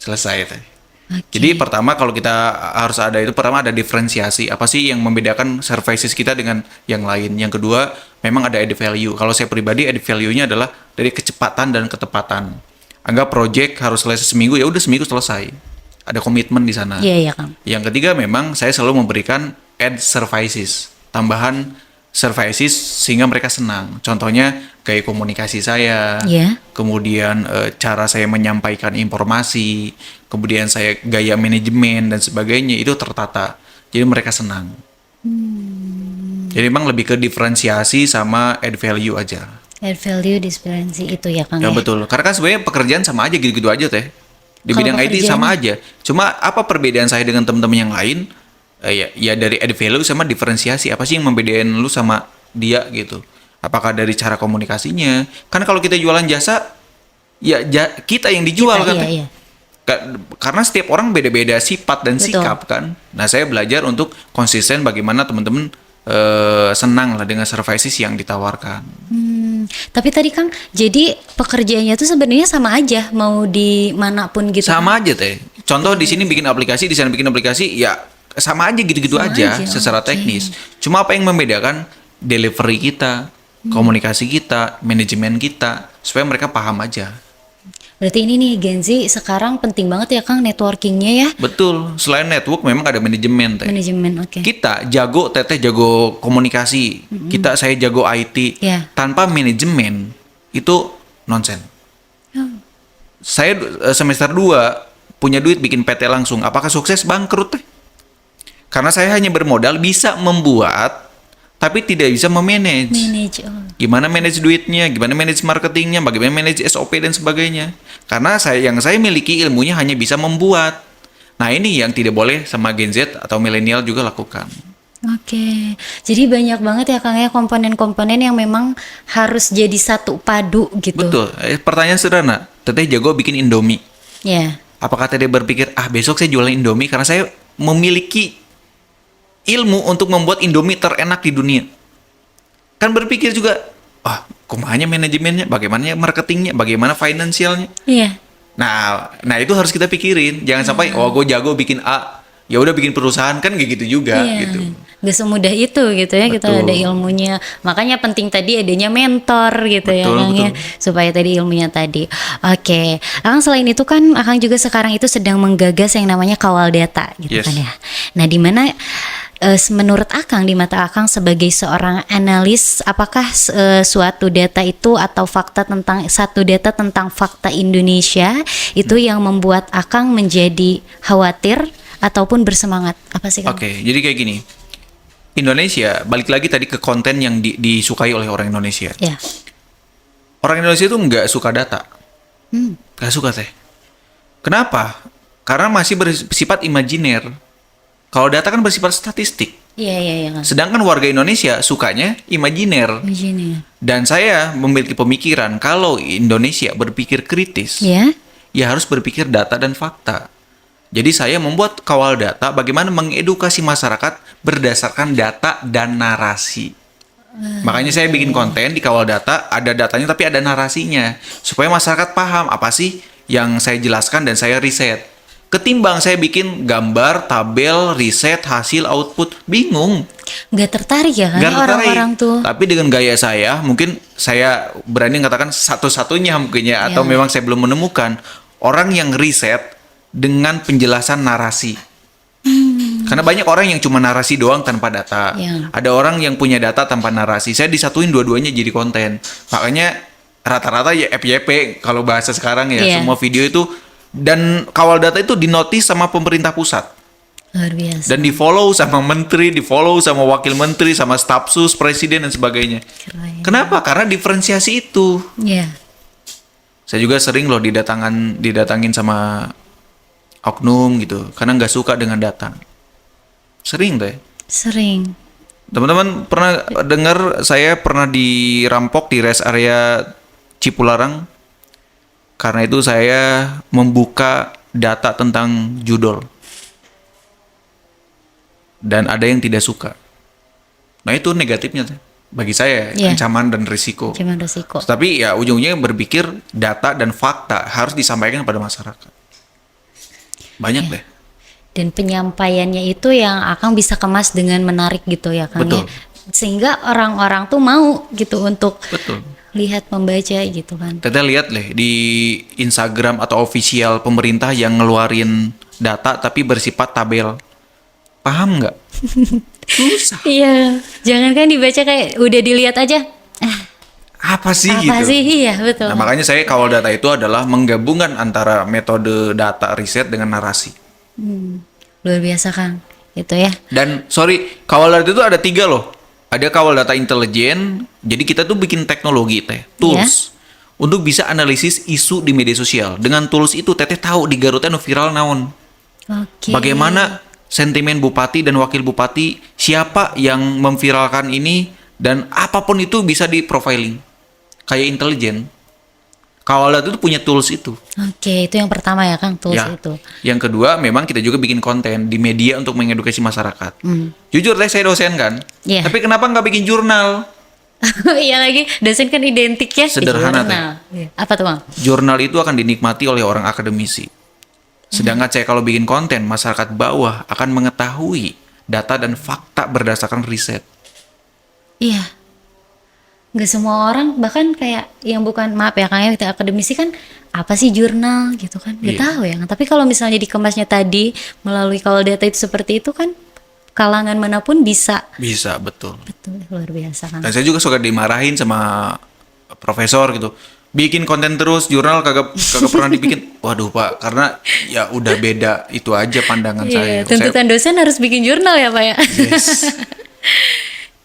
Selesai teh. Oke. Jadi pertama kalau kita harus ada itu, pertama ada diferensiasi. Apa sih yang membedakan services kita dengan yang lain? Yang kedua, memang ada added value. Kalau saya pribadi added value-nya adalah dari kecepatan dan ketepatan. Anggap project harus selesai seminggu, ya udah seminggu selesai. Ada komitmen di sana. Iya, iya Kang. Yang ketiga memang saya selalu memberikan add services, tambahan services sehingga mereka senang. Contohnya kayak komunikasi saya, Iya. kemudian cara saya menyampaikan informasi, kemudian saya gaya manajemen dan sebagainya itu tertata. Jadi mereka senang. Jadi memang lebih ke diferensiasi sama add value aja. Add value difference itu ya Kang Ya ya. betul. Karena kan sebenarnya pekerjaan sama aja gitu-gitu aja teh. Di Kalau bidang IT pekerjaannya? sama aja. Cuma apa perbedaan saya dengan teman-teman yang lain? Ya dari add value sama diferensiasi. Apa sih yang membedain lu sama dia gitu? Apakah dari cara komunikasinya? Kan kalau kita jualan jasa, ya kita yang dijual kan. Iya, Teh. iya. Karena setiap orang beda-beda sifat dan Betul. sikap kan. Nah, saya belajar untuk konsisten bagaimana teman-teman senang lah dengan services yang ditawarkan. Tapi tadi Kang, jadi pekerjaannya tuh sebenarnya sama aja mau di manapun gitu. Sama aja teh. Contoh di sini bikin aplikasi, di sana bikin aplikasi, ya sama aja gitu-gitu Sama aja aja, secara oke. teknis. Cuma apa yang membedakan delivery kita, komunikasi kita, manajemen kita, supaya mereka paham aja. Berarti ini nih Gen Z sekarang penting banget ya Kang networkingnya ya. Betul. Selain network, memang ada manajemen teh. Manajemen, oke. Kita jago, teteh jago komunikasi. Saya jago IT. Ya. Tanpa manajemen itu nonsen. Saya semester 2 punya duit bikin PT langsung. Apakah sukses? Bangkrut teh. Karena saya hanya bermodal bisa membuat tapi tidak bisa memanage. Manage. Gimana manage duitnya, gimana manage marketingnya, bagaimana manage SOP dan sebagainya. Karena yang saya miliki ilmunya hanya bisa membuat. Nah, ini yang tidak boleh sama Gen Z atau milenial juga lakukan. Oke. Jadi banyak banget ya Kang ya komponen-komponen yang memang harus jadi satu padu gitu. Betul. Pertanyaan sederhana. Teteh jago bikin Indomie. Ya. Apakah Teteh berpikir, besok saya jualan Indomie karena saya memiliki ilmu untuk membuat Indomie terenak di dunia? Kan berpikir juga, kumanya manajemennya, bagaimana marketingnya, bagaimana finansialnya. Iya. Nah itu harus kita pikirin. Jangan sampai, gue jago bikin A, ya udah bikin perusahaan, kan kayak gitu juga Iya. gitu. Gak semudah itu gitu ya, kita Betul. ada ilmunya. Makanya penting tadi adanya mentor gitu ya Betul, Kang ya, betul. supaya tadi ilmunya tadi. Oke. Akang selain itu kan Akang juga sekarang itu sedang menggagas yang namanya kawal data gitu Yes. kan ya. Nah, di mana menurut Akang, di mata Akang sebagai seorang analis, apakah suatu data itu atau fakta tentang satu data tentang fakta Indonesia itu yang membuat Akang menjadi khawatir ataupun bersemangat? Apa sih Kang? Oke, jadi kayak gini. Indonesia, balik lagi tadi ke konten yang disukai oleh orang Indonesia. Ya. Orang Indonesia itu nggak suka data. Hmm. Nggak suka teh. Kenapa? Karena masih bersifat imajiner. Kalau data kan bersifat statistik. Iya, iya, iya Kang. Sedangkan warga Indonesia sukanya imajiner. Imagine. Dan saya memiliki pemikiran kalau Indonesia berpikir kritis, Ya. ya harus berpikir data dan fakta. Jadi saya membuat kawal data bagaimana mengedukasi masyarakat berdasarkan data dan narasi. Makanya saya bikin konten di kawal data, ada datanya tapi ada narasinya. Supaya masyarakat paham apa sih yang saya jelaskan dan saya riset. Ketimbang saya bikin gambar, tabel, riset, hasil, output, bingung. Nggak tertarik ya kan Nggak tertarik. orang-orang tuh. Tapi dengan gaya saya, mungkin saya berani mengatakan satu-satunya mungkin ya, atau Ya. memang saya belum menemukan orang yang riset dengan penjelasan narasi. Karena banyak orang yang cuma narasi doang tanpa data. Ya. Ada orang yang punya data tanpa narasi. Saya disatuin dua-duanya jadi konten. Makanya rata-rata ya FYP kalau bahasa sekarang ya, Iya. semua video itu, dan kawal data itu dinotis sama pemerintah pusat. Luar biasa. Dan di follow sama menteri, di follow sama wakil menteri, sama staf sus, presiden dan sebagainya. Keren. Kenapa? Karena diferensiasi itu. Ya. Saya juga sering loh didatangin sama oknum gitu, karena nggak suka dengan data. Sering deh. Sering. Teman-teman pernah dengar saya pernah dirampok di rest area Cipularang? Karena itu saya membuka data tentang judol. Dan ada yang tidak suka. Nah itu negatifnya teh. Bagi saya, Iya. ancaman dan risiko. Cuman resiko. Tapi ya ujungnya berpikir data dan fakta harus disampaikan kepada masyarakat. Banyak deh. Dan penyampaiannya itu yang akan bisa kemas dengan menarik gitu ya Kang ya. Betul. Sehingga orang-orang tuh mau gitu untuk Betul. lihat, membaca gitu kan. Teteh lihat deh di Instagram atau official pemerintah yang ngeluarin data tapi bersifat tabel. Paham nggak? Susah. Iya, jangankan dibaca kayak udah dilihat aja. Apa sih Apa gitu? sih? Iya, betul. Nah, makanya saya kawal data itu adalah menggabungkan antara metode data riset dengan narasi. Luar biasa Kang. Itu ya. Dan sorry, kawal data itu ada 3 loh. Ada kawal data intelijen, jadi kita tuh bikin teknologi teh, tools untuk bisa analisis isu di media sosial. Dengan tools itu Teteh tahu di Garut anu viral naon. Oke. Bagaimana sentimen bupati dan wakil bupati, siapa yang memviralkan ini, dan apapun itu bisa di profiling. Kayak intelijen. Kawal Data itu punya tools itu. Oke, itu yang pertama ya Kang, tools Ya. itu. Yang kedua, memang kita juga bikin konten di media untuk mengedukasi masyarakat. Jujur Teh, saya dosen kan. Iya. Tapi kenapa nggak bikin jurnal? Iya lagi, dosen kan identik ya. Sederhana, jurnal. Iya. Apa tuh Bang? Jurnal itu akan dinikmati oleh orang akademisi. Sedangkan saya kalau bikin konten, masyarakat bawah akan mengetahui data dan fakta berdasarkan riset. Iya. Nggak semua orang, bahkan kayak yang bukan, maaf ya Kang ya, kita akademisi kan, apa sih jurnal gitu kan, nggak Iya. tahu ya. Tapi kalau misalnya dikemasnya tadi melalui Kawal Data itu seperti itu kan, kalangan manapun bisa. Bisa, betul. Betul, luar biasa Kang. Dan saya juga suka dimarahin sama profesor gitu. Bikin konten terus, jurnal kagak pernah dibikin. Waduh Pak, karena ya udah beda itu aja pandangan saya. Iya, tuntutan dosen harus bikin jurnal ya Pak ya. Yes.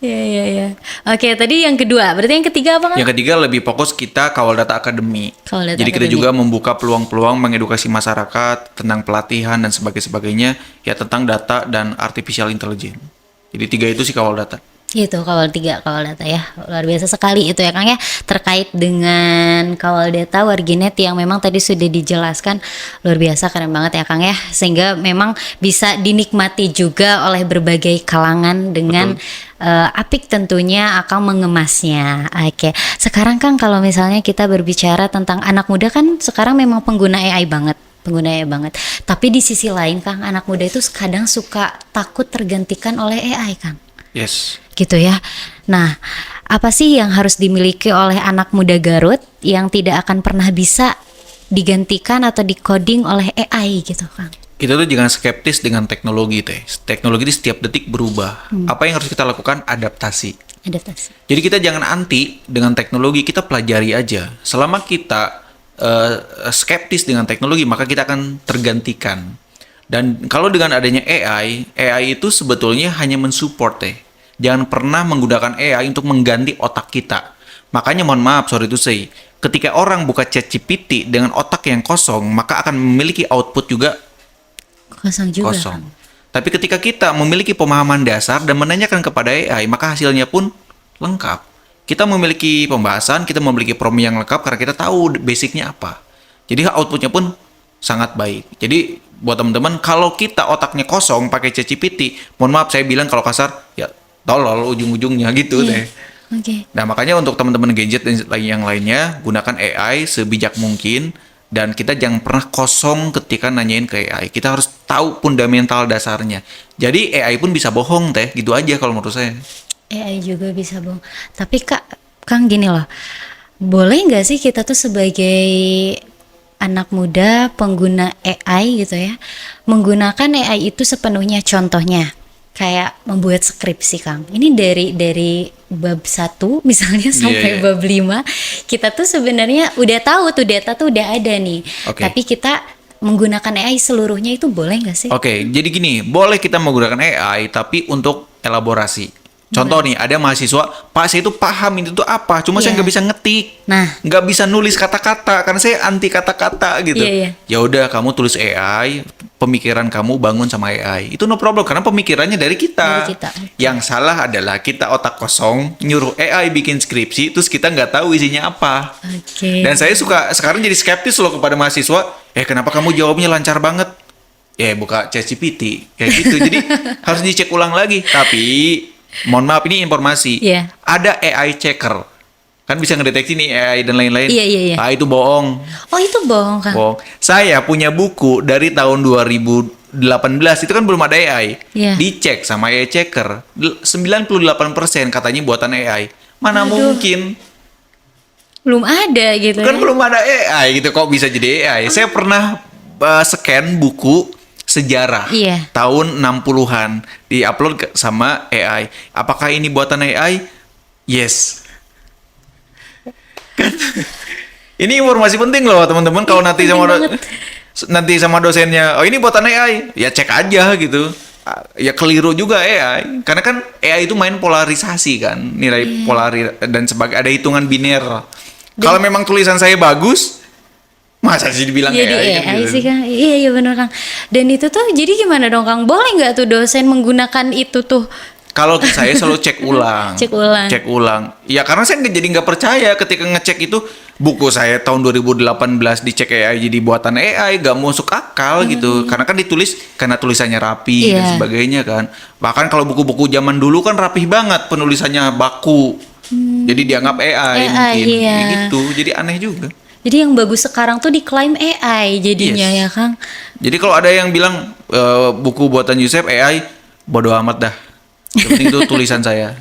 Iya, iya, iya. Oke, tadi yang kedua, berarti yang ketiga apa Kang? Yang ketiga lebih fokus kita Kawal Data Academy. Kawal Data Jadi kita Academy. juga membuka peluang-peluang mengedukasi masyarakat tentang pelatihan dan sebagainya ya tentang data dan artificial intelligence. Jadi 3 itu sih Kawal Data. Itu Kawal 3, Kawal Data ya. Luar biasa sekali itu ya Kang ya. Terkait dengan Kawal Data Warginet yang memang tadi sudah dijelaskan, luar biasa, keren banget ya Kang ya. Sehingga memang bisa dinikmati juga oleh berbagai kalangan dengan apik tentunya akan mengemasnya. Oke. Sekarang Kang, kalau misalnya kita berbicara tentang anak muda kan sekarang memang pengguna AI banget. Tapi di sisi lain Kang, anak muda itu kadang suka takut tergantikan oleh AI Kang. Yes. Gitu ya. Nah, apa sih yang harus dimiliki oleh anak muda Garut yang tidak akan pernah bisa digantikan atau dikoding oleh AI gitu Kang? Kita tuh jangan skeptis dengan teknologi Teh. Teknologi itu setiap detik berubah. Apa yang harus kita lakukan? Adaptasi. Adaptasi. Jadi kita jangan anti dengan teknologi, kita pelajari aja. Selama kita skeptis dengan teknologi, maka kita akan tergantikan. Dan kalau dengan adanya AI itu sebetulnya hanya mensupport Teh. Jangan pernah menggunakan AI untuk mengganti otak kita. Makanya mohon maaf, sorry to say, ketika orang buka ChatGPT dengan otak yang kosong, maka akan memiliki output juga Kosong juga. kosong. Kang. Tapi ketika kita memiliki pemahaman dasar dan menanyakan kepada AI, maka hasilnya pun lengkap. Kita memiliki pembahasan, kita memiliki prompt yang lengkap karena kita tahu basicnya apa. Jadi outputnya pun sangat baik. Jadi buat teman-teman, kalau kita otaknya kosong pakai ChatGPT, mohon maaf saya bilang kalau kasar, ya tolol ujung-ujungnya gitu Iya. deh. Oke. Nah makanya untuk teman-teman gadget dan yang lainnya, gunakan AI sebijak mungkin. Dan kita jangan pernah kosong ketika nanyain ke AI. Kita harus tahu fundamental dasarnya. Jadi AI pun bisa bohong Teh, gitu aja kalau menurut saya. AI juga bisa bohong. Tapi Kang gini loh, boleh nggak sih kita tuh sebagai anak muda pengguna AI gitu ya, menggunakan AI itu sepenuhnya? Contohnya kayak membuat skripsi Kang. Ini dari bab 1 misalnya sampai iya. bab 5, kita tuh sebenarnya udah tahu tuh data tuh udah ada nih. Oke. Tapi kita menggunakan AI seluruhnya, itu boleh nggak sih? Oke, jadi gini, boleh kita menggunakan AI tapi untuk elaborasi. Contoh nih, ada mahasiswa, Pak saya itu paham itu tuh apa, cuma saya Iya. nggak bisa ngetik, Nah. nggak bisa nulis kata-kata, karena saya anti kata-kata gitu. Iya, iya. Ya udah, kamu tulis AI, pemikiran kamu bangun sama AI, itu no problem, karena pemikirannya dari kita. Dari kita, oke. Yang salah adalah kita otak kosong, nyuruh AI bikin skripsi, terus kita nggak tahu isinya apa. Oke. Dan saya suka sekarang jadi skeptis loh kepada mahasiswa. Kenapa kamu jawabnya lancar banget? Buka ChatGPT kayak gitu. Jadi harus dicek ulang lagi. Tapi mohon maaf ini informasi. Iya. Ada AI checker. Kan bisa ngedeteksi nih AI dan lain-lain. Iya, iya, iya. Ah itu bohong. Oh itu bohong Kang. Bohong. Saya punya buku dari tahun 2018 itu kan belum ada AI. Iya. Dicek sama AI checker. 98% katanya buatan AI. Mana Aduh. mungkin? Belum ada gitu Kan ya. belum ada AI gitu, kok bisa jadi AI. Saya pernah scan buku sejarah Iya. tahun 60-an di-upload sama AI. Apakah ini buatan AI? Yes. Kan ini informasi penting loh teman-teman, kalau nanti sama dosennya, oh ini buatan AI, ya cek aja gitu. Ya keliru juga AI, karena kan AI itu main polarisasi kan, nilai polaris dan sebagai ada hitungan biner. Kalau memang tulisan saya bagus, masa sih dibilang Jadi AI kan AI gitu. sih Kang. Iya bener Kang. Dan itu tuh jadi gimana dong Kang? Boleh nggak tuh dosen menggunakan itu tuh? Kalau saya selalu cek ulang. Cek ulang. Cek ulang. Ya karena saya jadi nggak percaya ketika ngecek itu buku saya tahun 2018 dicek AI jadi buatan AI, nggak masuk akal gitu. Karena kan ditulis karena tulisannya rapi dan Iya. sebagainya kan. Bahkan kalau buku-buku zaman dulu kan rapih banget penulisannya baku. Jadi dianggap AI mungkin. iya. Ya gitu. Jadi aneh juga. Jadi yang bagus sekarang tuh diklaim AI jadinya Yes. ya Kang. Jadi kalau ada yang bilang buku buatan Yusef AI, bodo amat dah. Yang penting itu tulisan saya.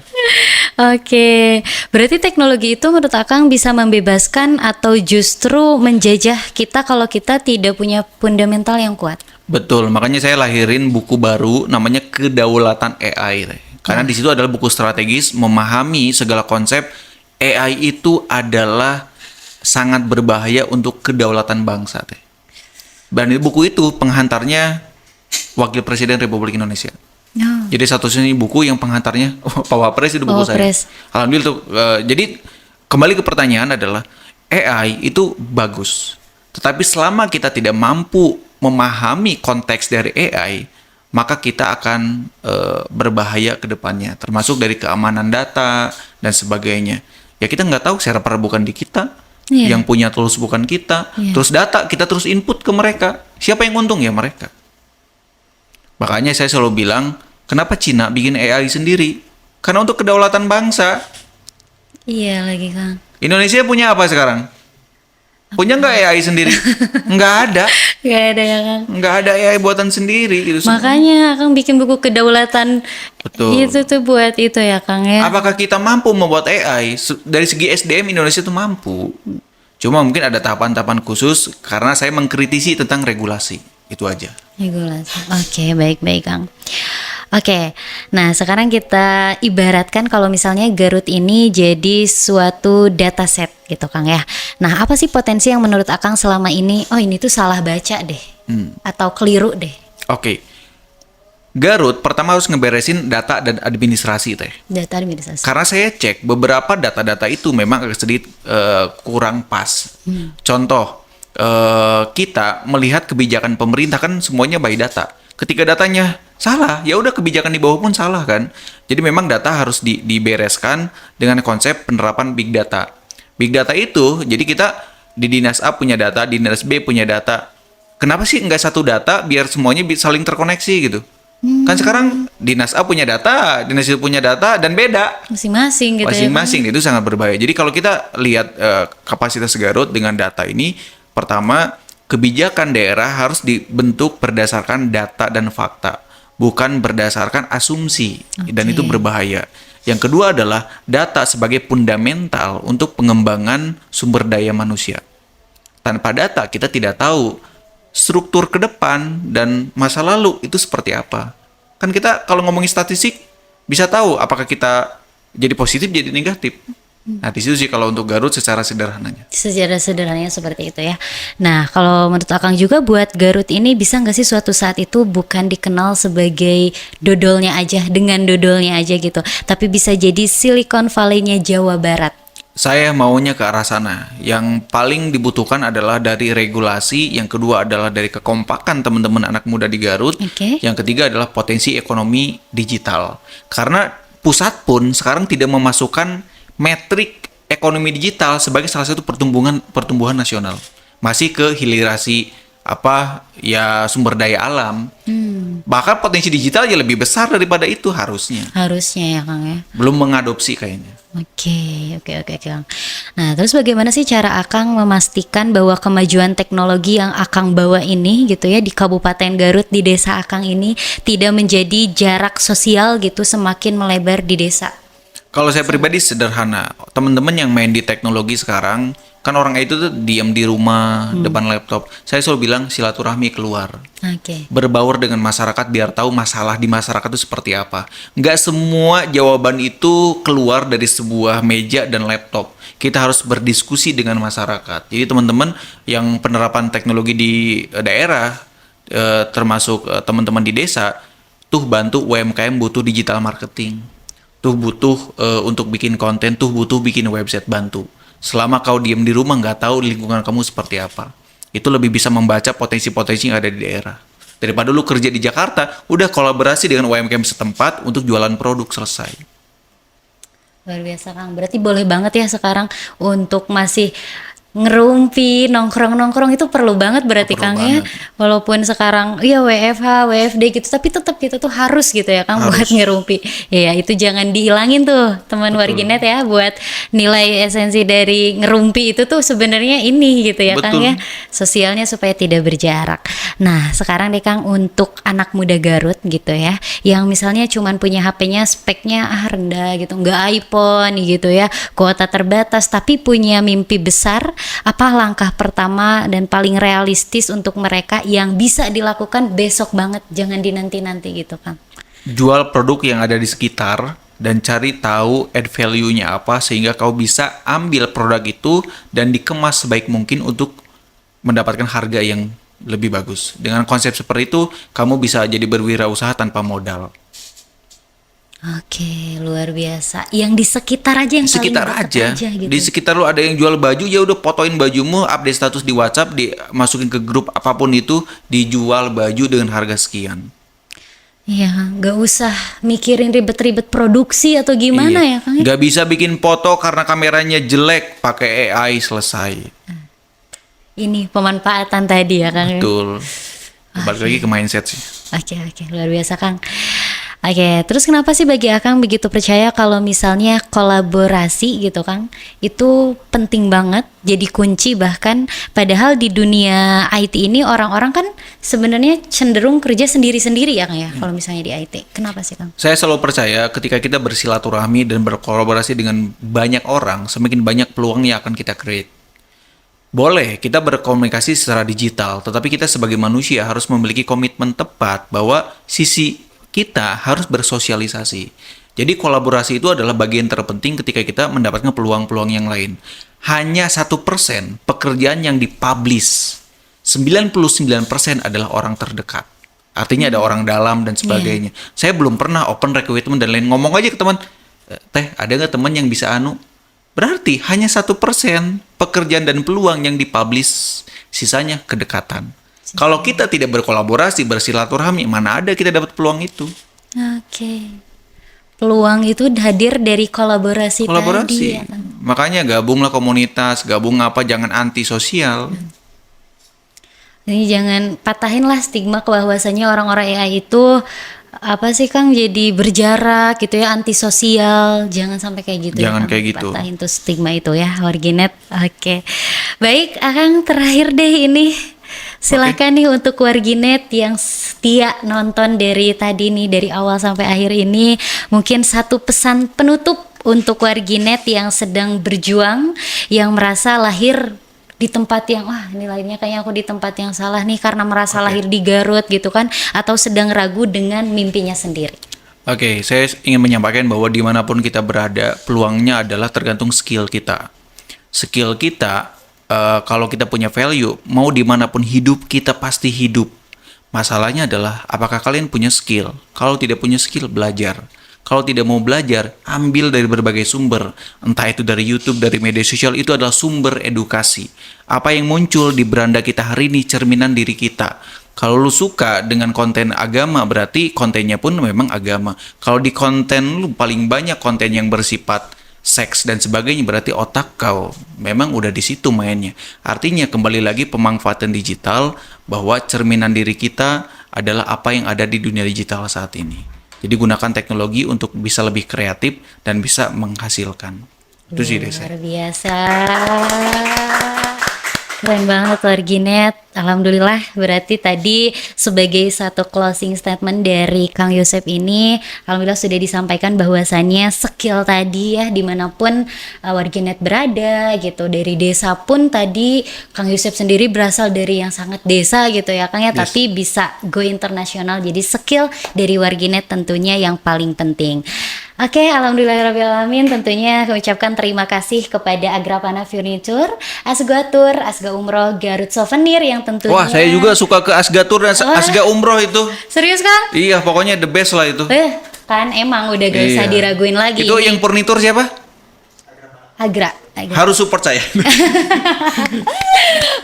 Oke, berarti teknologi itu menurut Akang bisa membebaskan atau justru menjajah kita kalau kita tidak punya fundamental yang kuat? Betul, makanya saya lahirin buku baru namanya Kedaulatan AI. Teh. Karena di situ adalah buku strategis memahami segala konsep AI itu adalah sangat berbahaya untuk kedaulatan bangsa. Teh. Dan di buku itu penghantarnya Wakil Presiden Republik Indonesia. Oh, Jadi satu-satunya buku yang penghantarnya Pak Wapres itu buku saya. Wapres. Alhamdulillah tuh. Jadi kembali ke pertanyaan adalah AI itu bagus. Tetapi selama kita tidak mampu memahami konteks dari AI, maka kita akan berbahaya ke depannya. Termasuk dari keamanan data dan sebagainya. Ya kita nggak tahu server bukan di kita. Iya. Yang punya tools bukan kita. Iya. Terus data kita terus input ke mereka. Siapa yang untung ya mereka. Makanya saya selalu bilang, kenapa Cina bikin AI sendiri? Karena untuk kedaulatan bangsa. iya lagi Kang. Indonesia punya apa sekarang? Punya nggak AI sendiri? Nggak ada. Gak ada ya Kang. Nggak ada AI buatan sendiri. Gitu. Makanya Akang bikin buku kedaulatan Betul. itu tuh buat itu ya Kang ya. Apakah kita mampu membuat AI? Dari segi SDM Indonesia itu mampu. Cuma mungkin ada tahapan-tahapan khusus karena saya mengkritisi tentang regulasi. Itu aja. Regulasi. Oke, baik-baik Kang. Oke, nah sekarang kita ibaratkan kalau misalnya Garut ini jadi suatu dataset gitu Kang ya. Nah apa sih potensi yang menurut Akang selama ini, oh ini tuh salah baca deh, atau keliru deh, Oke. Garut pertama harus ngeberesin data dan administrasi teh. data administrasi. Karena saya cek beberapa data-data itu memang agak sedikit kurang pas. Contoh, kita melihat kebijakan pemerintah kan semuanya by data. Ketika datanya salah, ya udah kebijakan di bawah pun salah kan. Jadi memang data harus dibereskan dengan konsep penerapan big data. Big data itu, jadi kita di dinas A punya data, di dinas B punya data. Kenapa sih nggak satu data biar semuanya saling terkoneksi gitu? Kan sekarang dinas A punya data, dinas itu punya data dan beda. Masing-masing gitu Masing-masing itu sangat berbahaya. Jadi kalau kita lihat kapasitas Garut dengan data ini, pertama kebijakan daerah harus dibentuk berdasarkan data dan fakta, bukan berdasarkan asumsi, dan itu berbahaya. Yang kedua adalah data sebagai fundamental untuk pengembangan sumber daya manusia. Tanpa data kita tidak tahu struktur ke depan dan masa lalu itu seperti apa. Kan kita kalau ngomongin statistik bisa tahu apakah kita jadi positif jadi negatif. Nah di situ sih kalau untuk Garut secara sederhananya. Sejarah sederhananya seperti itu ya. Nah kalau menurut Akang juga buat Garut ini bisa nggak sih suatu saat itu bukan dikenal sebagai dodolnya aja, dengan dodolnya aja gitu, tapi bisa jadi Silicon Valley-nya Jawa Barat. Saya maunya ke arah sana. Yang paling dibutuhkan adalah dari regulasi, yang kedua adalah dari kekompakan teman-teman anak muda di Garut, Oke. yang ketiga adalah potensi ekonomi digital. Karena pusat pun sekarang tidak memasukkan metrik ekonomi digital sebagai salah satu pertumbuhan nasional. Masih ke hilisasi sumber daya alam. Bahkan potensi digital ya lebih besar daripada itu harusnya. Harusnya ya Kang ya. Belum mengadopsi kayaknya. Oke Kang. Nah, terus bagaimana sih cara Akang memastikan bahwa kemajuan teknologi yang Akang bawa ini gitu ya di Kabupaten Garut, di desa Akang ini tidak menjadi jarak sosial gitu semakin melebar di desa? Kalau saya pribadi sederhana, teman-teman yang main di teknologi sekarang, kan orang itu tuh diam di rumah, depan laptop. Saya selalu bilang silaturahmi keluar. Oke. Berbaur dengan masyarakat biar tahu masalah di masyarakat itu seperti apa. Nggak semua jawaban itu keluar dari sebuah meja dan laptop. Kita harus berdiskusi dengan masyarakat. Jadi teman-teman yang penerapan teknologi di daerah, termasuk teman-teman di desa, tuh bantu UMKM butuh digital marketing. Tuh butuh untuk bikin konten, tuh butuh bikin website, bantu. Selama kau diem di rumah nggak tahu lingkungan kamu seperti apa. Itu lebih bisa membaca potensi-potensi yang ada di daerah. Daripada lu kerja di Jakarta, udah kolaborasi dengan UMKM setempat untuk jualan produk selesai. Luar biasa Kang. Berarti boleh banget ya sekarang untuk masih ngerumpi, nongkrong-nongkrong itu perlu banget berarti Perlu Kang banget. ya. Walaupun sekarang ya WFH, WFD gitu, tapi tetap kita tuh harus gitu ya Kang buat Harus. ngerumpi. Ya itu jangan dihilangin tuh teman Warginet ya, buat nilai esensi dari ngerumpi itu tuh sebenarnya ini gitu ya Kang Betul. ya. Sosialnya supaya tidak berjarak. Nah, sekarang deh Kang untuk anak muda Garut gitu ya, yang misalnya cuman punya HP-nya speknya rendah gitu, nggak iPhone gitu ya, kuota terbatas, tapi punya mimpi besar. Apa langkah pertama dan paling realistis untuk mereka yang bisa dilakukan besok banget, jangan dinanti-nanti gitu Kang? Jual produk yang ada di sekitar dan cari tahu add value-nya apa sehingga kau bisa ambil produk itu dan dikemas sebaik mungkin untuk mendapatkan harga yang lebih bagus. Dengan konsep seperti itu, kamu bisa jadi berwirausaha tanpa modal. Oke, luar biasa. Yang di sekitar aja yang Di sekitar paling deket aja, gitu. di sekitar lu ada yang jual baju, ya udah fotoin bajumu, update status di WhatsApp, dimasukin ke grup apapun itu, dijual baju dengan harga sekian. Iya, nggak usah mikirin ribet-ribet produksi atau gimana Iya. ya Kang? Nggak bisa bikin foto karena kameranya jelek, pakai AI selesai. Ini pemanfaatan tadi ya Kang. Betul. Balik lagi ke mindset sih. Oke, luar biasa Kang. Oke, terus kenapa sih bagi Akang begitu percaya kalau misalnya kolaborasi gitu Kang, itu penting banget, jadi kunci bahkan padahal di dunia IT ini orang-orang kan sebenarnya cenderung kerja sendiri-sendiri ya Kang ya, kalau misalnya di IT. Kenapa sih Kang? Saya selalu percaya ketika kita bersilaturahmi dan berkolaborasi dengan banyak orang, semakin banyak peluang yang akan kita create. Boleh kita berkomunikasi secara digital, tetapi kita sebagai manusia harus memiliki komitmen tepat bahwa sisi kita harus bersosialisasi. Jadi kolaborasi itu adalah bagian terpenting ketika kita mendapatkan peluang-peluang yang lain. Hanya 1% pekerjaan yang dipublish, 99% adalah orang terdekat. Artinya ada orang dalam dan sebagainya. Saya belum pernah open recruitment dan lain. Ngomong aja ke teman, teh ada nggak teman yang bisa anu? Berarti hanya 1% pekerjaan dan peluang yang dipublish, sisanya kedekatan. Kalau kita tidak berkolaborasi, bersilaturahmi, mana ada kita dapat peluang itu? Oke. Peluang itu hadir dari kolaborasi Kolaborasi. tadi ya Kang. Makanya gabunglah komunitas, gabung apa, jangan anti-sosial. Jadi jangan patahin lah stigma bahwasanya orang-orang AI itu apa sih Kang, jadi berjarak gitu ya, antisosial. Jangan sampai kayak gitu. Jangan ya, Kang. kayak gitu. Patahin tuh stigma itu ya, Warginet. Oke. Baik, Akang terakhir deh ini. Silahkan nih untuk Warginet yang setia nonton dari tadi nih, dari awal sampai akhir ini, mungkin satu pesan penutup untuk Warginet yang sedang berjuang, yang merasa lahir di tempat yang wah ini lainnya kayaknya aku di tempat yang salah nih karena merasa lahir di Garut gitu kan, atau sedang ragu dengan mimpinya sendiri. Oke, saya ingin menyampaikan bahwa dimanapun kita berada, peluangnya adalah tergantung skill kita. Skill kita, kalau kita punya value, mau dimanapun hidup, kita pasti hidup. Masalahnya adalah, apakah kalian punya skill? Kalau tidak punya skill, belajar. Kalau tidak mau belajar, ambil dari berbagai sumber. Entah itu dari YouTube, dari media sosial, itu adalah sumber edukasi. Apa yang muncul di beranda kita hari ini, cerminan diri kita. Kalau lu suka dengan konten agama, berarti kontennya pun memang agama. Kalau di konten lu paling banyak konten yang bersifat seks dan sebagainya, berarti otak kau memang udah di situ mainnya. Artinya kembali lagi pemanfaatan digital, bahwa cerminan diri kita adalah apa yang ada di dunia digital saat ini. Jadi gunakan teknologi untuk bisa lebih kreatif dan bisa menghasilkan. Itu sih deh saya. Luar biasa. Keren banget Warginet. Alhamdulillah, berarti tadi sebagai satu closing statement dari Kang Yosep ini, alhamdulillah sudah disampaikan bahwasannya skill tadi ya, dimanapun Warginet berada gitu, dari desa pun tadi Kang Yosep sendiri berasal dari yang sangat desa gitu ya Kang ya, Yes. tapi bisa go internasional. Jadi skill dari Warginet tentunya yang paling penting. Oke, alhamdulillahirrahmanirrahim. Tentunya kami ucapkan terima kasih kepada Agrapana Furniture, Asgatur, Asga Umroh, Garut Souvenir yang tentunya. Wah, saya juga suka ke Asgatur dan Asga Umroh itu. Serius Kang? Iya, pokoknya the best lah itu. Kan emang udah gak usah Iya. diraguin lagi. Itu Ini yang furnitur siapa? Agra. Harus support saya.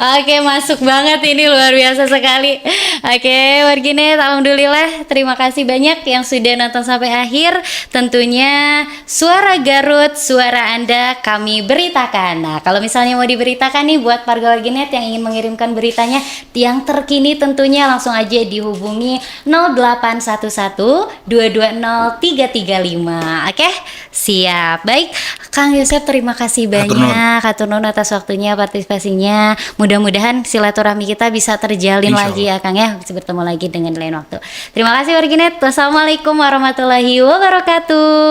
Oke, masuk banget ini, luar biasa sekali. Oke, warginet, alhamdulillah, terima kasih banyak yang sudah nonton sampai akhir. Tentunya suara Garut, suara Anda kami beritakan. Nah, kalau misalnya mau diberitakan nih buat warga warginet yang ingin mengirimkan beritanya yang terkini, tentunya langsung aja dihubungi 0811 220 335. Oke, siap. Baik, Kang Yosep, terima kasih banyak Hatur nuhun atas waktunya, partisipasinya. Mudah-mudahan silaturahmi kita bisa terjalin Insya lagi ya Kang ya, bisa bertemu lagi dengan lain waktu. Terima kasih warginet. Wassalamualaikum warahmatullahi wabarakatuh.